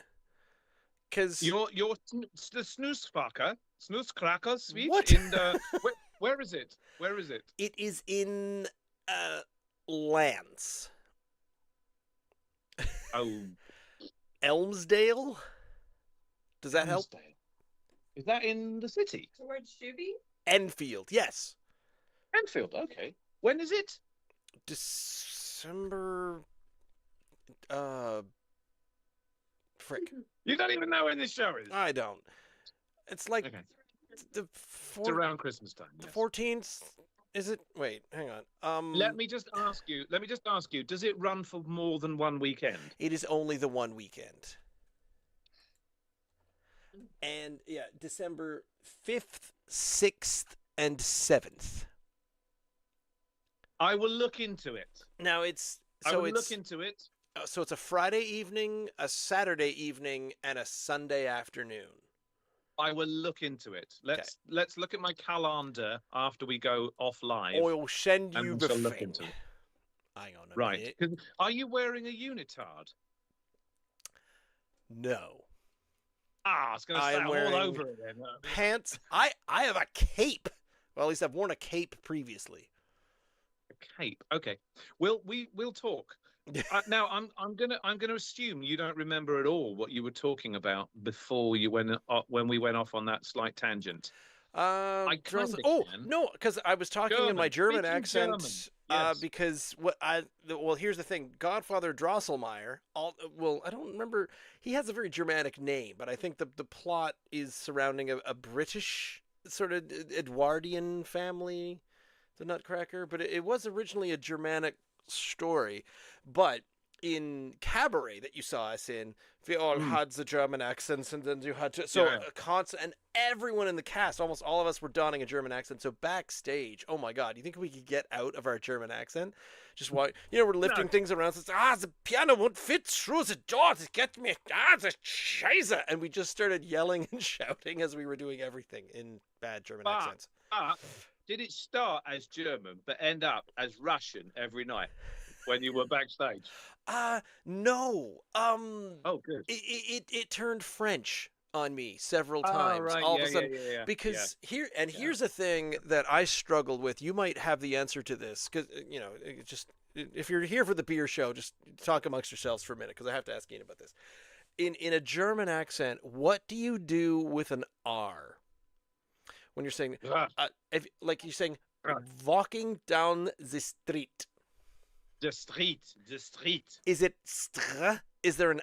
Because Your the Snoozcracker speech What? in the where is it? Where is it? it is in Lance. Oh, Elmsdale? Does that help? Elmsdale. Is that in the city? Towards Shuby? Enfield, yes. Enfield. Okay. When is it? December. Frick. You don't even know when this show is. I don't. It's like Okay. the It's around Christmas time. the Yes. 14th. Is it? Wait, hang on. Let me just ask you. Does it run for more than one weekend? It is only the one weekend. And yeah, December 5th, 6th, and 7th. I will look into it. Now it's I will look into it. so it's a Friday evening, a Saturday evening, and a Sunday afternoon. I will look into it. Let's look at my calendar after we go off live. I'll send and you we the shall look thing. into it. Hang on a Right. minute. 'Cause are you wearing a unitard? No. Ah, it's going to I say am all wearing over it then. Pants. I have a cape. Well, at least I've worn a cape previously. A cape. Okay. We'll talk. Now I'm gonna assume you don't remember at all what you were talking about before you went when we went off on that slight tangent. I kinda can. no, because I was talking in my German Speaking accent. German, yes. Because here's the thing: Godfather Drosselmeyer. I don't remember. He has a very Germanic name, but I think the plot is surrounding a British sort of Edwardian family, the Nutcracker. But it was originally a Germanic story. But in Cabaret that you saw us in, we all had the German accents, and then you had to a constant, and everyone in the cast, almost all of us, were donning a German accent. So backstage, oh my god, you think we could get out of our German accent? Just why we're lifting things around. So the piano won't fit through the door. It gets me. The Scheiße, and we just started yelling and shouting as we were doing everything in bad German accents. Did it start as German but end up as Russian every night when you were backstage? No. Oh, good. It turned French on me several times. Right. All of a sudden, yeah. because here's a thing that I struggled with. You might have the answer to this, because just if you're here for the beer show, just talk amongst yourselves for a minute, because I have to ask Ian about this. In a German accent, what do you do with an R when you're saying if you're saying walking down the street? The street. Is it stra? Is there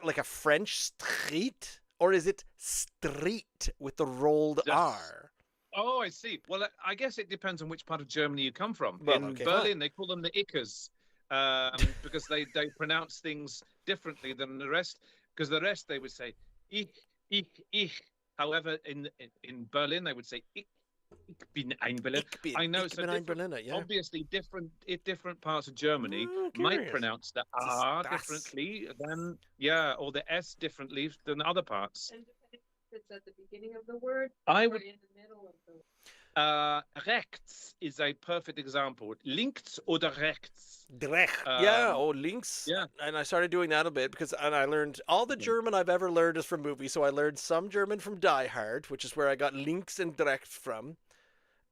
like a French street, or is it street with the rolled R? Oh, I see. Well, I guess it depends on which part of Germany you come from. Well, in okay, Berlin, fine. they call them the Ickers, because they pronounce things differently than the rest. Because the rest, they would say, ich, However, in Berlin, they would say ich bin ein Berliner. I know. Ich So bin ein Berliner, yeah. obviously, different parts of Germany might Curious. pronounce the Das- R das. differently than or the S differently than other parts. And depending if it's at the beginning of the word I or would. in the middle of the word. Rechts is a perfect example. Links oder rechts. Recht. Links. Yeah. And I started doing that a bit because I learned all the German I've ever learned is from movies. So I learned some German from Die Hard, which is where I got links and rechts from.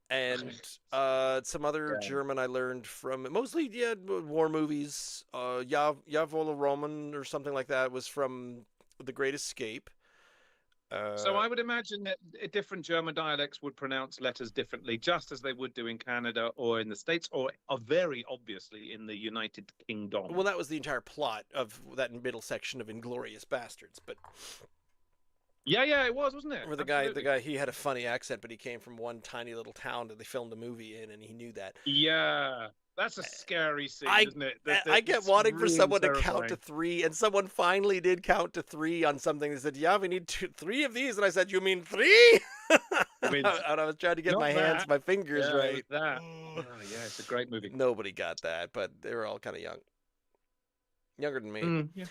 And some other German I learned from mostly war movies. Jawohl Roman or something like that was from The Great Escape. So I would imagine that different German dialects would pronounce letters differently, just as they would do in Canada or in the States, or very obviously in the United Kingdom. Well, that was the entire plot of that middle section of Inglourious Bastards, but yeah, it was, wasn't it? where the guy, he had a funny accent, but he came from one tiny little town that they filmed a movie in, and he knew that. Yeah, that's a scary scene, isn't it? I get wanting for someone to count to 3, and someone finally did count to 3 on something. They said, "Yeah, we need 3 of these," and I said, "You mean 3?" And I was trying to get my fingers right. That. Oh, yeah, it's a great movie. Nobody got that, but they were all kind of young, younger than me. Yeah.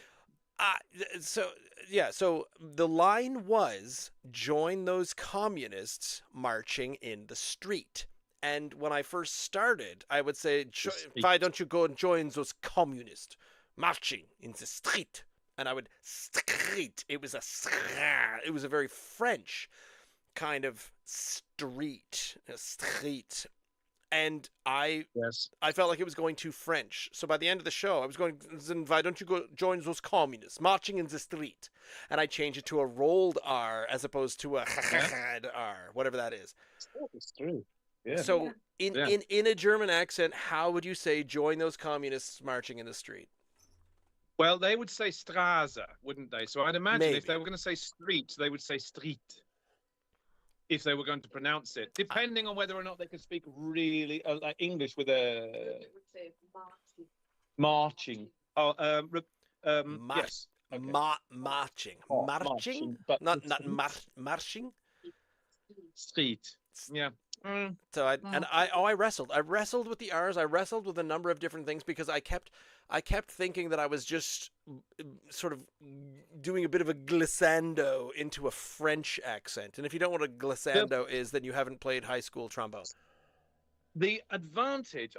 So the line was, join those communists marching in the street. And when I first started, I would say, why don't you go and join those communists marching in the street? And I would, street. It was a very French kind of street. And I felt like it was going too French. So by the end of the show, I was going, why don't you go join those communists marching in the street? And I changed it to a rolled R as opposed to a R, whatever that is. It's true. Yeah. So in a German accent, how would you say join those communists marching in the street? Well, they would say Straße, wouldn't they? So I'd imagine Maybe. if they were going to say street, they would say street. If they were going to pronounce it, depending on whether or not they could speak really like English with a They would say marching. Oh, yes. Okay. Marching. Oh, Marching? but Not marching? Street. Yeah. So I wrestled. I wrestled with the R's. I wrestled with a number of different things because I kept thinking that I was just sort of doing a bit of a glissando into a French accent. And if you don't know what a glissando is, then you haven't played high school trombone. The advantage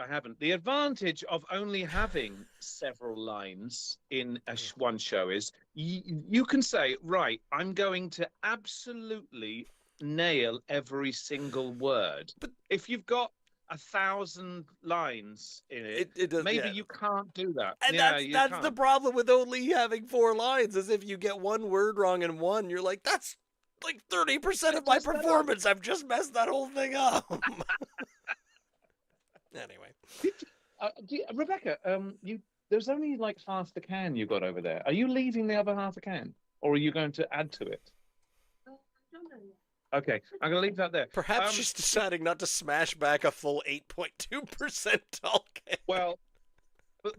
of only having several lines in one show is you can say, right, I'm going to absolutely nail every single word. But if you've got 1,000 lines in it does, maybe you can't do that. And that's the problem with only having 4 lines, is if you get one word wrong in one, you're like, that's like 30% of my performance. I've just messed that whole thing up. Anyway. Rebecca, there's only like half the can you got over there. Are you leaving the other half a can, or are you going to add to it? I don't know yet. Okay, I'm going to leave that there. Perhaps she's deciding not to smash back a full 8.2% tall can. Well,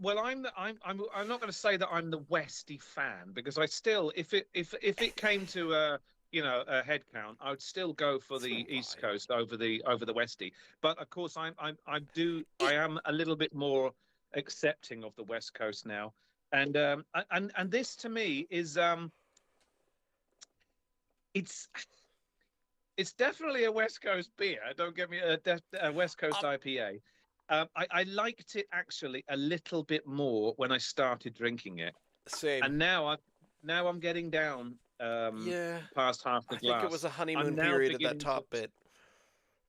I'm not going to say that I'm the Westy fan, because I still, if it came to a head count, I would still go for the East Coast over the Westy. But of course, I am a little bit more accepting of the West Coast now, and this to me is it's definitely a West Coast beer. Don't get me a West Coast IPA. I liked it actually a little bit more when I started drinking it. Same. And now I'm getting down past half the glass. I think it was a honeymoon period at that top bit.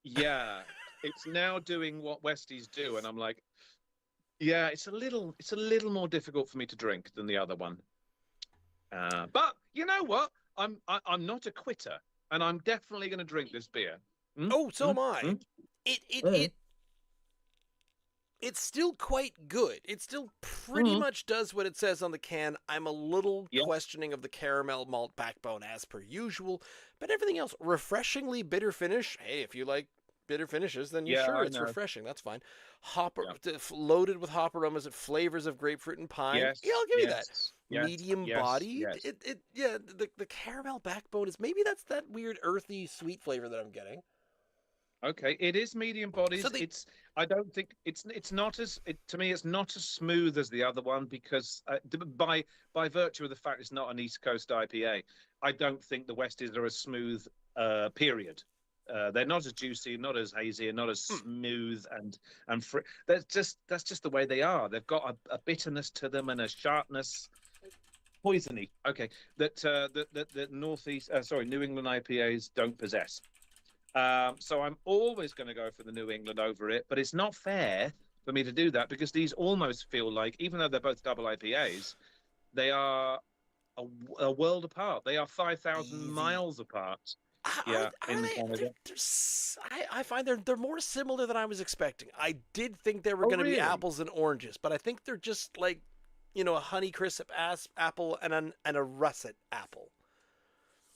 Yeah, it's now doing what Westies do, and I'm like, yeah, it's a little more difficult for me to drink than the other one. But you know what? I'm not a quitter. And I'm definitely going to drink this beer. Oh, so am I. It's still quite good. It still pretty much does what it says on the can. I'm a little questioning of the caramel malt backbone as per usual, but everything else, refreshingly bitter finish. Hey, if you like bitter finishes, then Yeah, sure, I it's know. refreshing. That's fine. Hopper Yeah. loaded with hop aromas, it flavors of grapefruit and pine. Yes. Yeah, I'll give you that. Yes. Yes. Medium Yes. bodied. Yes. Yeah, the caramel backbone is maybe that's that weird earthy sweet flavor that I'm getting. Okay, it is medium bodies. So I don't think it's not as to me. It's not as smooth as the other one because by virtue of the fact it's not an East Coast IPA, I don't think the Westies are as smooth. Period. They're not as juicy, not as hazy, and not as smooth and that's just the way they are. They've got a bitterness to them and a sharpness, poisony. Okay, that Northeast, New England IPAs don't possess. So I'm always going to go for the New England over it, but it's not fair for me to do that because these almost feel like, even though they're both double IPAs, they are a world apart. They are 5,000 miles apart. Yeah, in Canada. I find they're more similar than I was expecting. I did think they were going to be apples and oranges, but I think they're just like, a Honeycrisp apple and a russet apple.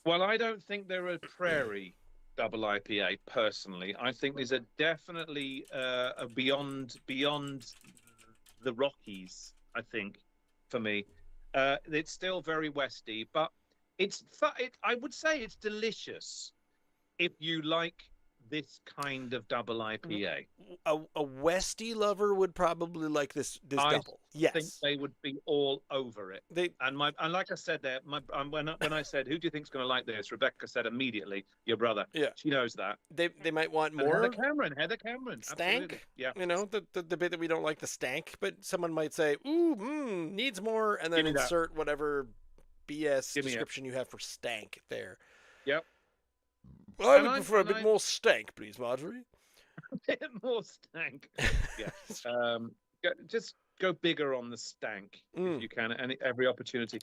Well, I don't think they're a prairie double IPA personally. I think these are definitely beyond the Rockies. I think for me, it's still very Westy, but I would say it's delicious if you like this kind of double IPA. A Westy lover would probably like this double. Yes, I think they would be all over it. And like I said there, when I said, who do you think's going to like this? Rebecca said immediately, your brother. Yeah, she knows that. They might want more. Heather Cameron. Stank. Absolutely. Yeah. The bit that we don't like the stank, but someone might say, ooh, needs more, and then insert whatever BS description you have for stank there. Yep. I would prefer a bit more stank, please, Marjorie. A bit more stank. Yeah. Just go bigger on the stank if you can, and every opportunity.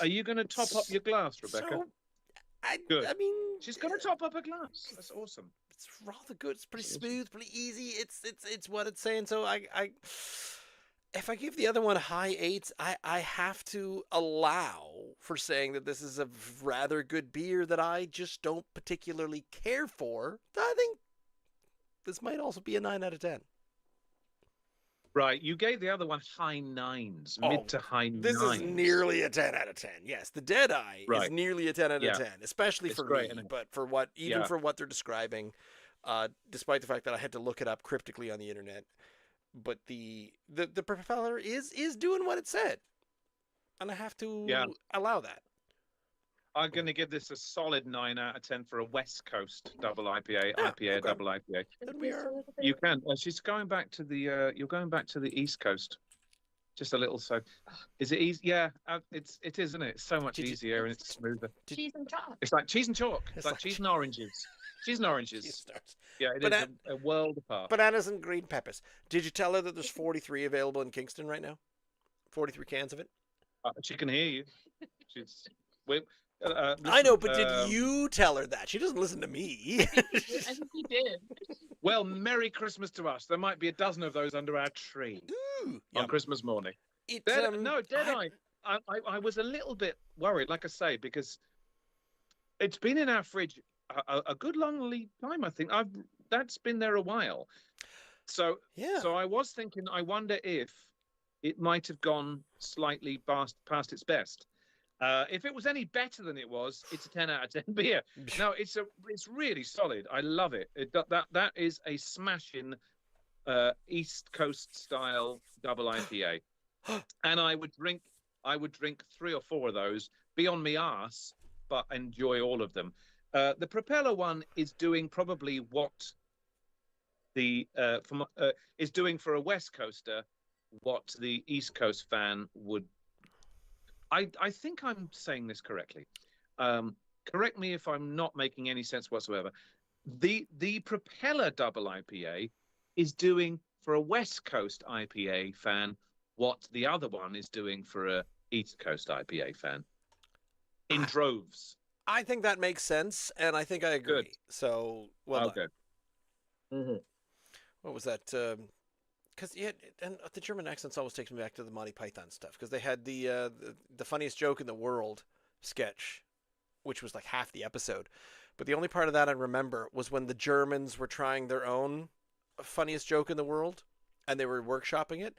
Are you going to top up your glass, Rebecca? Good. I mean, she's going to top up a glass. That's awesome. It's rather good. It's pretty smooth, pretty easy. It's what it's saying. So if I give the other one high 8s, I have to allow for saying that this is a rather good beer that I just don't particularly care for. I think this might also be a 9 out of 10. Right, you gave the other one high 9s, mid to high 9s. This is nearly a 10 out of 10. Yes, the Deadeye is nearly a 10 out of 10, especially for me. But for what they're describing, despite the fact that I had to look it up cryptically on the internet. But the Propeller is doing what it said, and I have to allow that. I'm going to give this a solid 9 out of 10 for a West Coast double IPA, double IPA. You can. She's going back to the. You're going back to the East Coast, just a little. So, is it easy? Yeah, it is, isn't it? It's so much easier and it's smoother. Cheese and chalk. It's like cheese and chalk. It's like cheese and oranges. Cheese and oranges. Yeah, it is a world apart. Bananas and green peppers. Did you tell her that there's 43 available in Kingston right now? 43 cans of it? She can hear you. I know, but did you tell her that? She doesn't listen to me. I think you did. Well, Merry Christmas to us. There might be a dozen of those under our tree on Christmas morning. Deadeye. I was a little bit worried, like I say, because it's been in our fridge a good long lead time. I think that's been there a while. So I was thinking, I wonder if it might have gone slightly past its best. If it was any better than it was, it's a 10 out of 10 beer. No, it's really solid. I love it. That is a smashing East Coast style double IPA, and I would drink 3 or 4 of those, be on me arse, but enjoy all of them. The Propeller one is doing probably what is doing for a West Coaster what the East Coast fan would. I think I'm saying this correctly. Correct me if I'm not making any sense whatsoever. The Propeller double IPA is doing for a West Coast IPA fan what the other one is doing for a East Coast IPA fan. In droves. I think that makes sense, and I think I agree. Good. So, well done. Mm-hmm. What was that? Because and the German accents always takes me back to the Monty Python stuff. Because they had the funniest joke in the world sketch, which was like half the episode. But the only part of that I remember was when the Germans were trying their own funniest joke in the world, and they were workshopping it.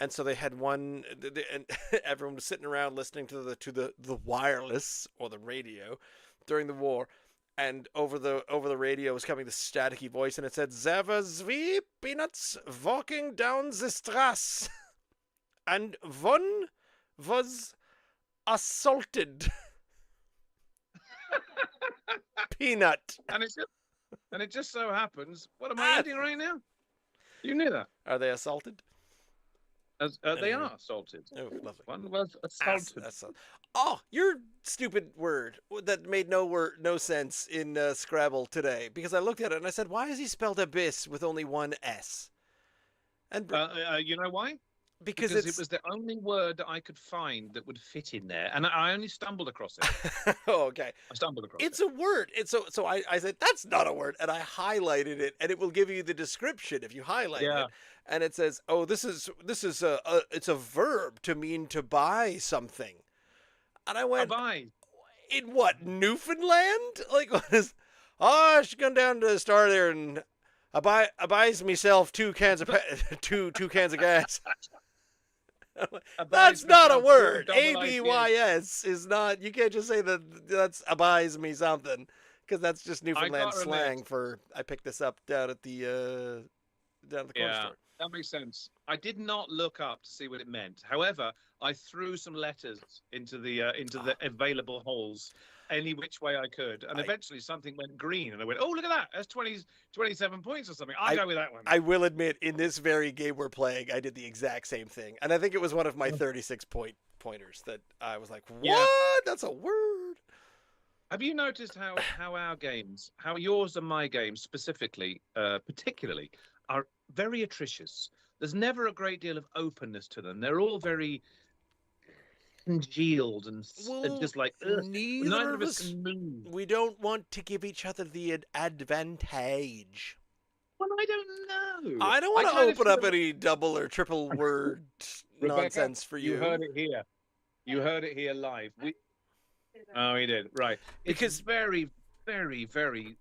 And so they had one, and everyone was sitting around listening to the wireless or the radio during the war, and over the radio was coming this staticky voice, and it said, "There were three peanuts walking down the Strasse, and one was assaulted." Peanut. And it just so happens. What am I eating right now? You knew that. Are they assaulted? They are assaulted. Oh, lovely. One was assaulted. Oh, your stupid word that made no sense in Scrabble today, because I looked at it and I said, why has he spelled abyss with only one S? And you know why? Because it was the only word that I could find that would fit in there, and I only stumbled across it. Oh, okay. I stumbled across it. It's a word. So I said, that's not a word, and I highlighted it, and it will give you the description if you highlight it. And it says, oh, this is it's a verb to mean to buy something. And I went, buy. In what, Newfoundland? Like, what is? Oh, I should go down to the store there and I buys myself two cans of two cans of gas. That's not a word. ABYS is not. You can't just say that's buys me something, because that's just Newfoundland slang for I picked this up down at the corner store. That makes sense. I did not look up to see what it meant. However, I threw some letters into the available holes any which way I could, and eventually something went green, and I went, "Oh, look at that! That's 27 points or something. I'll go with that one." I will admit, in this very game we're playing, I did the exact same thing, and I think it was one of my 36 pointers that I was like, "What? Yeah. That's a word." Have you noticed how our games, how yours and my games specifically, particularly, are very atricious? There's never a great deal of openness to them. They're all very congealed and just like, neither of us can move. We don't want to give each other the advantage. Well, I don't know. I don't want to open up any double or triple word nonsense for you. You heard it here. You heard it here live. Oh, he did. Right. Because very, very, very.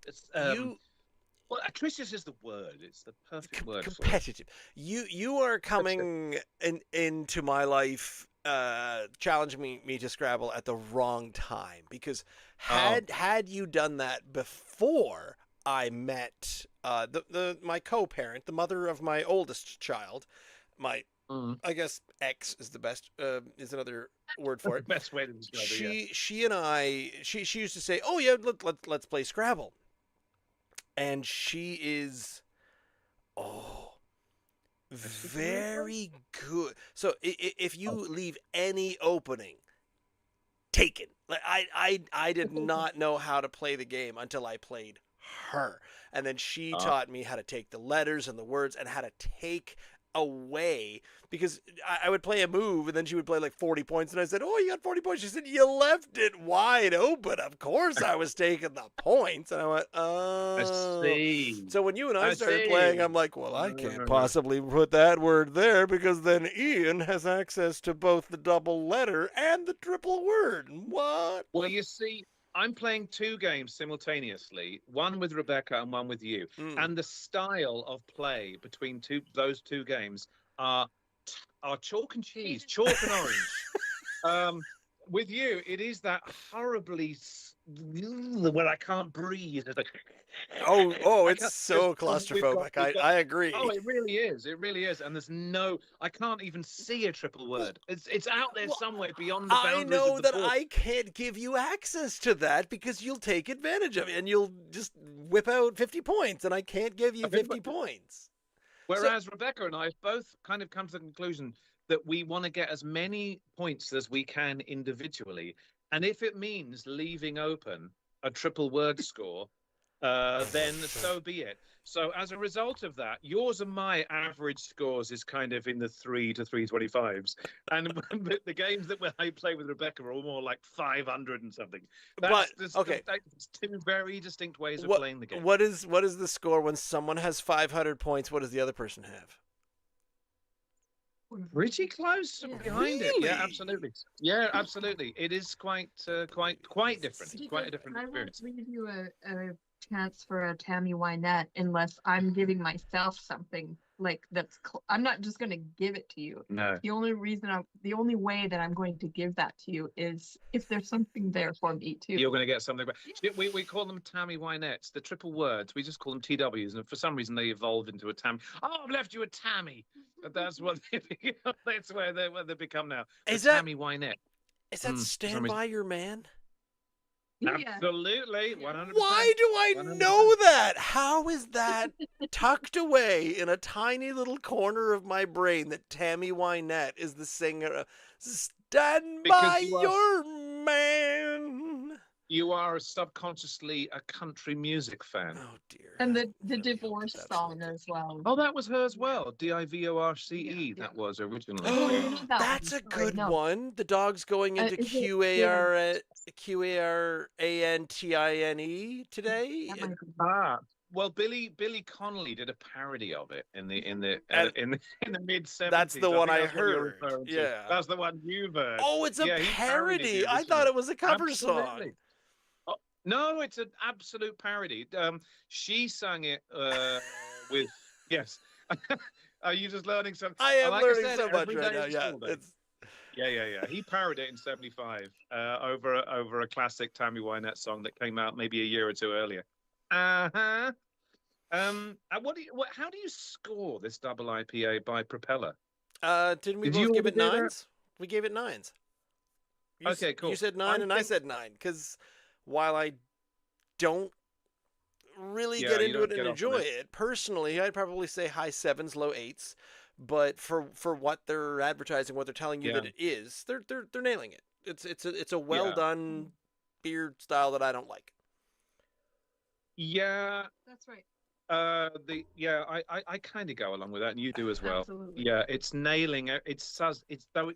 Well, atricious is the word. It's the perfect word. Competitive. You are coming into my life, challenging me to Scrabble at the wrong time, because had you done that before I met my co-parent, the mother of my oldest child, I guess X is the best is another word for it. The best way to describe it. She and I she used to say, "Oh yeah, let's play Scrabble." And she is, very good. So if you leave any opening, taken. Like I did not know how to play the game until I played her, and then she taught me how to take the letters and the words and how to take away, because I would play a move and then she would play like 40 points and I said, "Oh, you got 40 points." She said, "You left it wide open." Of course I was taking the points. And I went, "Oh, I see." So when you and I started playing, I'm like, well, I can't possibly put that word there, because then Ian has access to both the double letter and the triple word. What? Well, you see, I'm playing two games simultaneously, one with Rebecca and one with you. And the style of play between those two games are chalk and cheese, chalk and orange. With you, it is that horribly where I can't breathe. It's like, it's so claustrophobic. I agree. Oh, it really is. It really is. And I can't even see a triple word. It's out there somewhere beyond the boundaries of the book. I know that I can't give you access to that, because you'll take advantage of it and you'll just whip out 50 points, and I can't give you 50 points. Whereas Rebecca and I have both kind of come to the conclusion that we want to get as many points as we can individually. And if it means leaving open a triple word score, then so be it. So as a result of that, yours and my average scores is kind of in the 3 to 325s, and the games that I play with Rebecca are all more like 500 and something. That's two very distinct ways of playing the game. What is the score when someone has 500 points? What does the other person have? Pretty close behind it. Yeah, Really? absolutely. Yeah, absolutely. It is quite different. Quite a different I won't experience. leave you a chance for a Tammy Wynette unless I'm giving myself something like that's. I'm not just going to give it to you. No. The only way that I'm going to give that to you is if there's something there for me too. You're going to get something. We call them Tammy Wynettes. The triple words. We just call them TWs, and for some reason they evolved into a Tammy. Oh, I've left you a Tammy. But that's what that's where they become now. Is the that Tammy Wynette? Is that Stand By Your Man? Absolutely, 100%. Why do I 100%. know that? How is that tucked away in a tiny little corner of my brain that Tammy Wynette is the singer? Stand by your man. You are subconsciously a country music fan. Oh dear. And the divorce song as well. Oh, that was her as well. DIVORCE. Yeah. That was originally. Oh, that's a good one. The dog's going into QARANTINE today. Well, Billy Connolly did a parody of it in the mid 70s. That's the one I heard. Yeah, that's the one you've heard. Oh, it's a parody. I thought it was a cover song. Oh, no, it's an absolute parody. She sang it with yes. Are you just learning something? I am learning so much right now. Yeah, Yeah. He parodied it in '75 over a classic Tammy Wynette song that came out maybe a year or two earlier. How do you score this double IPA by Propeller? Didn't we both give it 9s? We gave it 9s. Okay, cool. You said 9 and I said 9 because while I don't really get into it and enjoy it personally, I'd probably say high 7s, low 8s. But for what they're advertising, what they're telling you that it is, they're nailing it. It's a well done beer style that I don't like. Yeah, that's right. I kind of go along with that, and you do as well. Absolutely. Yeah, it's nailing it. It's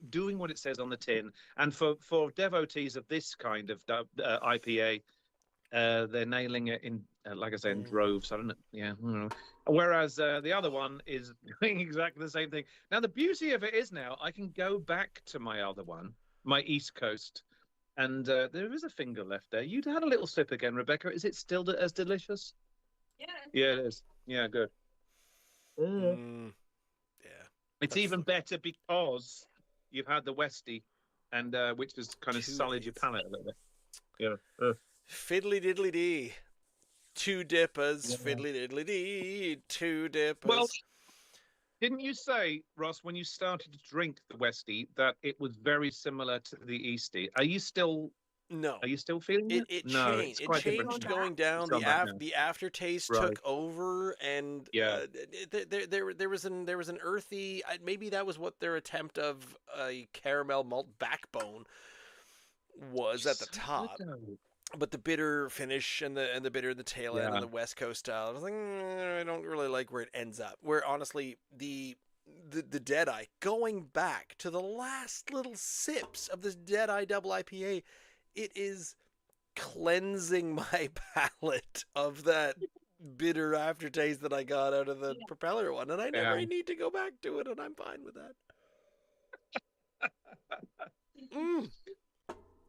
doing what it says on the tin. And for devotees of this kind of IPA, they're nailing it in, like I say, in droves. I don't know. Yeah. Whereas the other one is doing exactly the same thing. Now the beauty of it is now I can go back to my other one, my East Coast. And there is a finger left there. You'd had a little sip again, Rebecca. Is it still as delicious? Yeah, it is. Yeah, good. Yeah. It's even better because you've had the Westie, and which has kind of sullied your palate a little bit. Yeah. Fiddly diddly dee. 2 DIPAs. Fiddly diddly dee. 2 DIPAs. Well, didn't you say, Ross, when you started to drink the Westie, that it was very similar to the Eastie? Are you still? No. Are you still feeling it? It no, changed. It changed going down. The aftertaste took over, and there was an earthy. Maybe that was what their attempt of a caramel malt backbone was at the top. But the bitter finish and the bitter in the tail end and the West Coast style, I was like, I don't really like where it ends up. Where honestly, the Deadeye, going back to the last little sips of this Deadeye double IPA, it is cleansing my palate of that bitter aftertaste that I got out of the Propeller one, and I never need to go back to it, and I'm fine with that.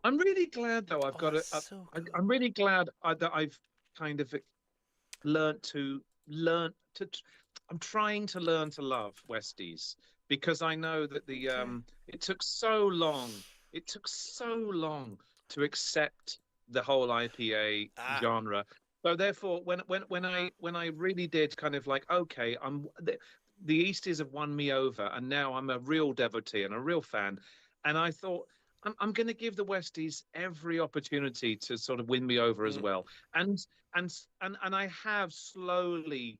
I'm really glad, though. I'm really glad that I've kind of learned to. I'm trying to learn to love Westies because I know that it took so long. It took so long to accept the whole IPA genre. So therefore, when I really did kind of like, okay, the Easties have won me over, and now I'm a real devotee and a real fan, and I thought, I'm going to give the Westies every opportunity to sort of win me over as well, and I have slowly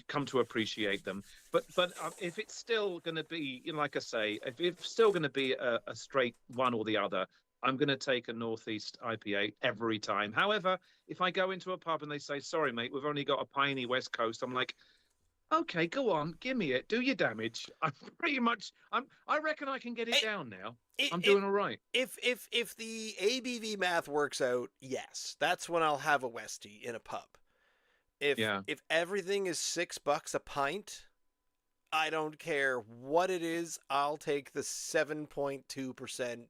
come to appreciate them. But if it's still going to be, like I say, if it's still going to be a straight one or the other, I'm going to take a Northeast IPA every time. However, if I go into a pub and they say, "Sorry, mate, we've only got a piney West Coast," I'm like, okay, go on, give me it, do your damage. I reckon I can get it down now. I'm doing all right. If the ABV math works out, yes, that's when I'll have a Westie in a pub. If everything is $6 a pint, I don't care what it is. I'll take the 7.2%.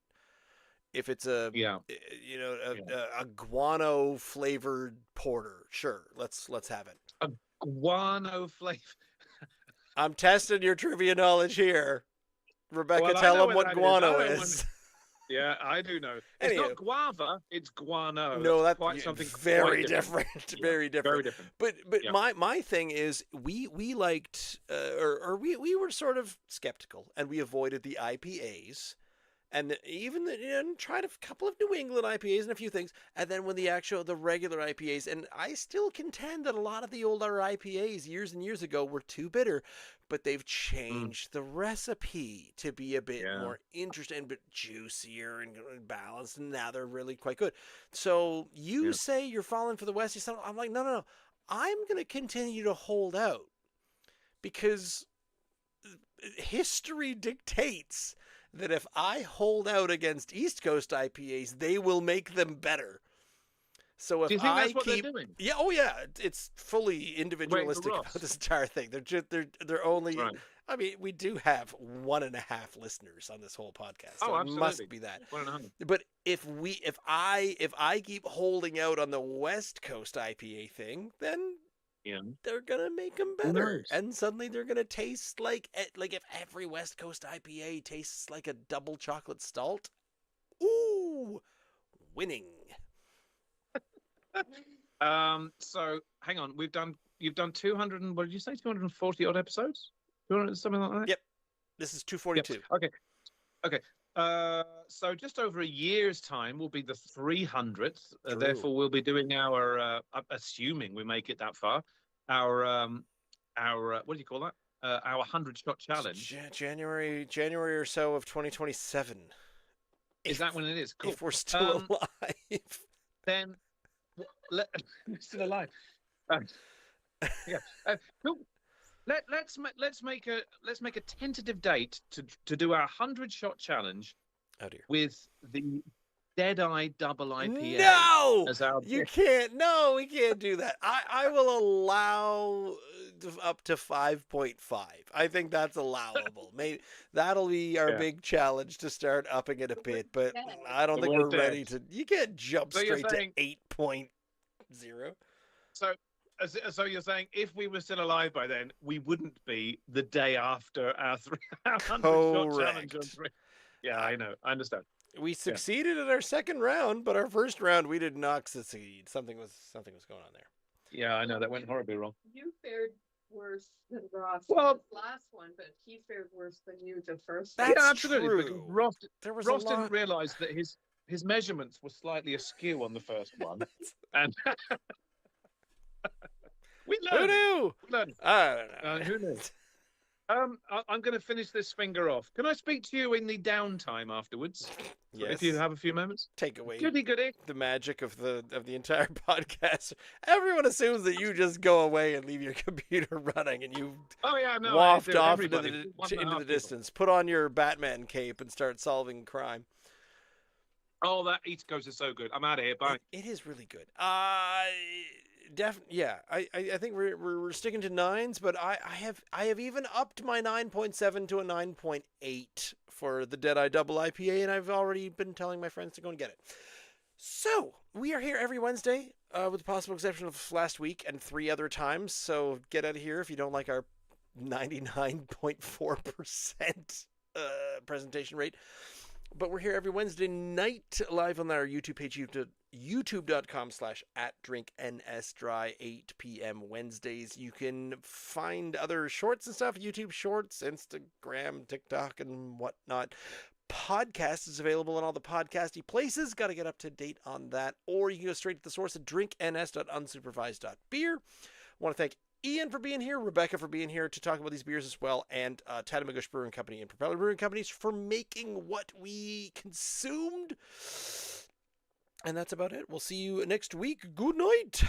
If it's a guano flavored porter, sure, let's have it. A guano flavor. I'm testing your trivia knowledge here. Rebecca, tell them what guano is. Yeah, I do know. It's not guava, it's guano. No, that's quite something very different. Very different. Very different. But my thing is we liked we were sort of skeptical, and we avoided the IPAs. And tried a couple of New England IPAs and a few things. And then when the regular IPAs, and I still contend that a lot of the older IPAs years and years ago were too bitter, but they've changed the recipe to be a bit more interesting, but juicier and balanced. And now they're really quite good. So you say you're falling for the Westie style. I'm like, no. I'm going to continue to hold out because history dictates that if I hold out against East Coast IPAs, they will make them better. So if do you think that's what they're doing? Yeah, oh yeah, it's fully individualistic about this entire thing. They're only. Right. I mean, we do have 1.5 listeners on this whole podcast, so it must be that. 1.5. But if I keep holding out on the West Coast IPA thing, then they're gonna make them better, and suddenly they're gonna taste like if every West Coast IPA tastes like a double chocolate stout. Ooh, winning. So hang on, you've done 200 and what did you say? 240 odd episodes, 200, something like that. Yep, this is 242. Yep. Okay. So just over a year's time will be the 300th. Therefore, we'll be doing our, assuming we make it that far, our what do you call that? Our 100-shot challenge. January or so of 2027. Is that when it is? Cool. If we're still alive, then we're still alive. Cool. Let's make a tentative date to do our 100-shot challenge. Oh dear. With the Deadeye Double IPA. No, you can't. No, we can't do that. I will allow up to 5.5. I think that's allowable. Maybe that'll be our big challenge to start upping it a bit. But I don't think we're ready to. You can't jump straight to 8.0. So you're saying if we were still alive by then, we wouldn't be the day after our 100-shot challenge on 3. Yeah, I know. I understand. We succeeded in our second round, but our first round we did not succeed. Something was going on there. Yeah, I know. That went horribly wrong. You fared worse than Ross last one, but he fared worse than you the first one. That's absolutely. True. Ross didn't realise that his measurements were slightly askew on the first one. And we learned. Who knew? I don't know. Who knew? I'm going to finish this finger off. Can I speak to you in the downtime afterwards? Yes. If you have a few moments. Take away goody. The magic of the entire podcast. Everyone assumes that you just go away and leave your computer running and you waft off into the distance. Put on your Batman cape and start solving crime. Oh, that East Coast is so good. I'm out of here. Bye. It is really good. Yeah. I think we're sticking to 9s, but I have even upped my 9.7 to a 9.8 for the Deadeye Double IPA, and I've already been telling my friends to go and get it. So we are here every Wednesday, with the possible exception of last week and 3 other times. So get out of here if you don't like our 99.4% presentation rate. But we're here every Wednesday night live on our YouTube page, youtube.com/@drinknsdry, 8 p.m. Wednesdays. You can find other shorts and stuff, YouTube Shorts, Instagram, TikTok, and whatnot. Podcast is available in all the podcasty places. Got to get up to date on that. Or you can go straight to the source at drinkns.unsupervised.beer. I want to thank Ian for being here, Rebecca for being here to talk about these beers as well, and Tatamagouche Brewing Company and Propeller Brewing Companies for making what we consumed. And that's about it. We'll see you next week. Good night.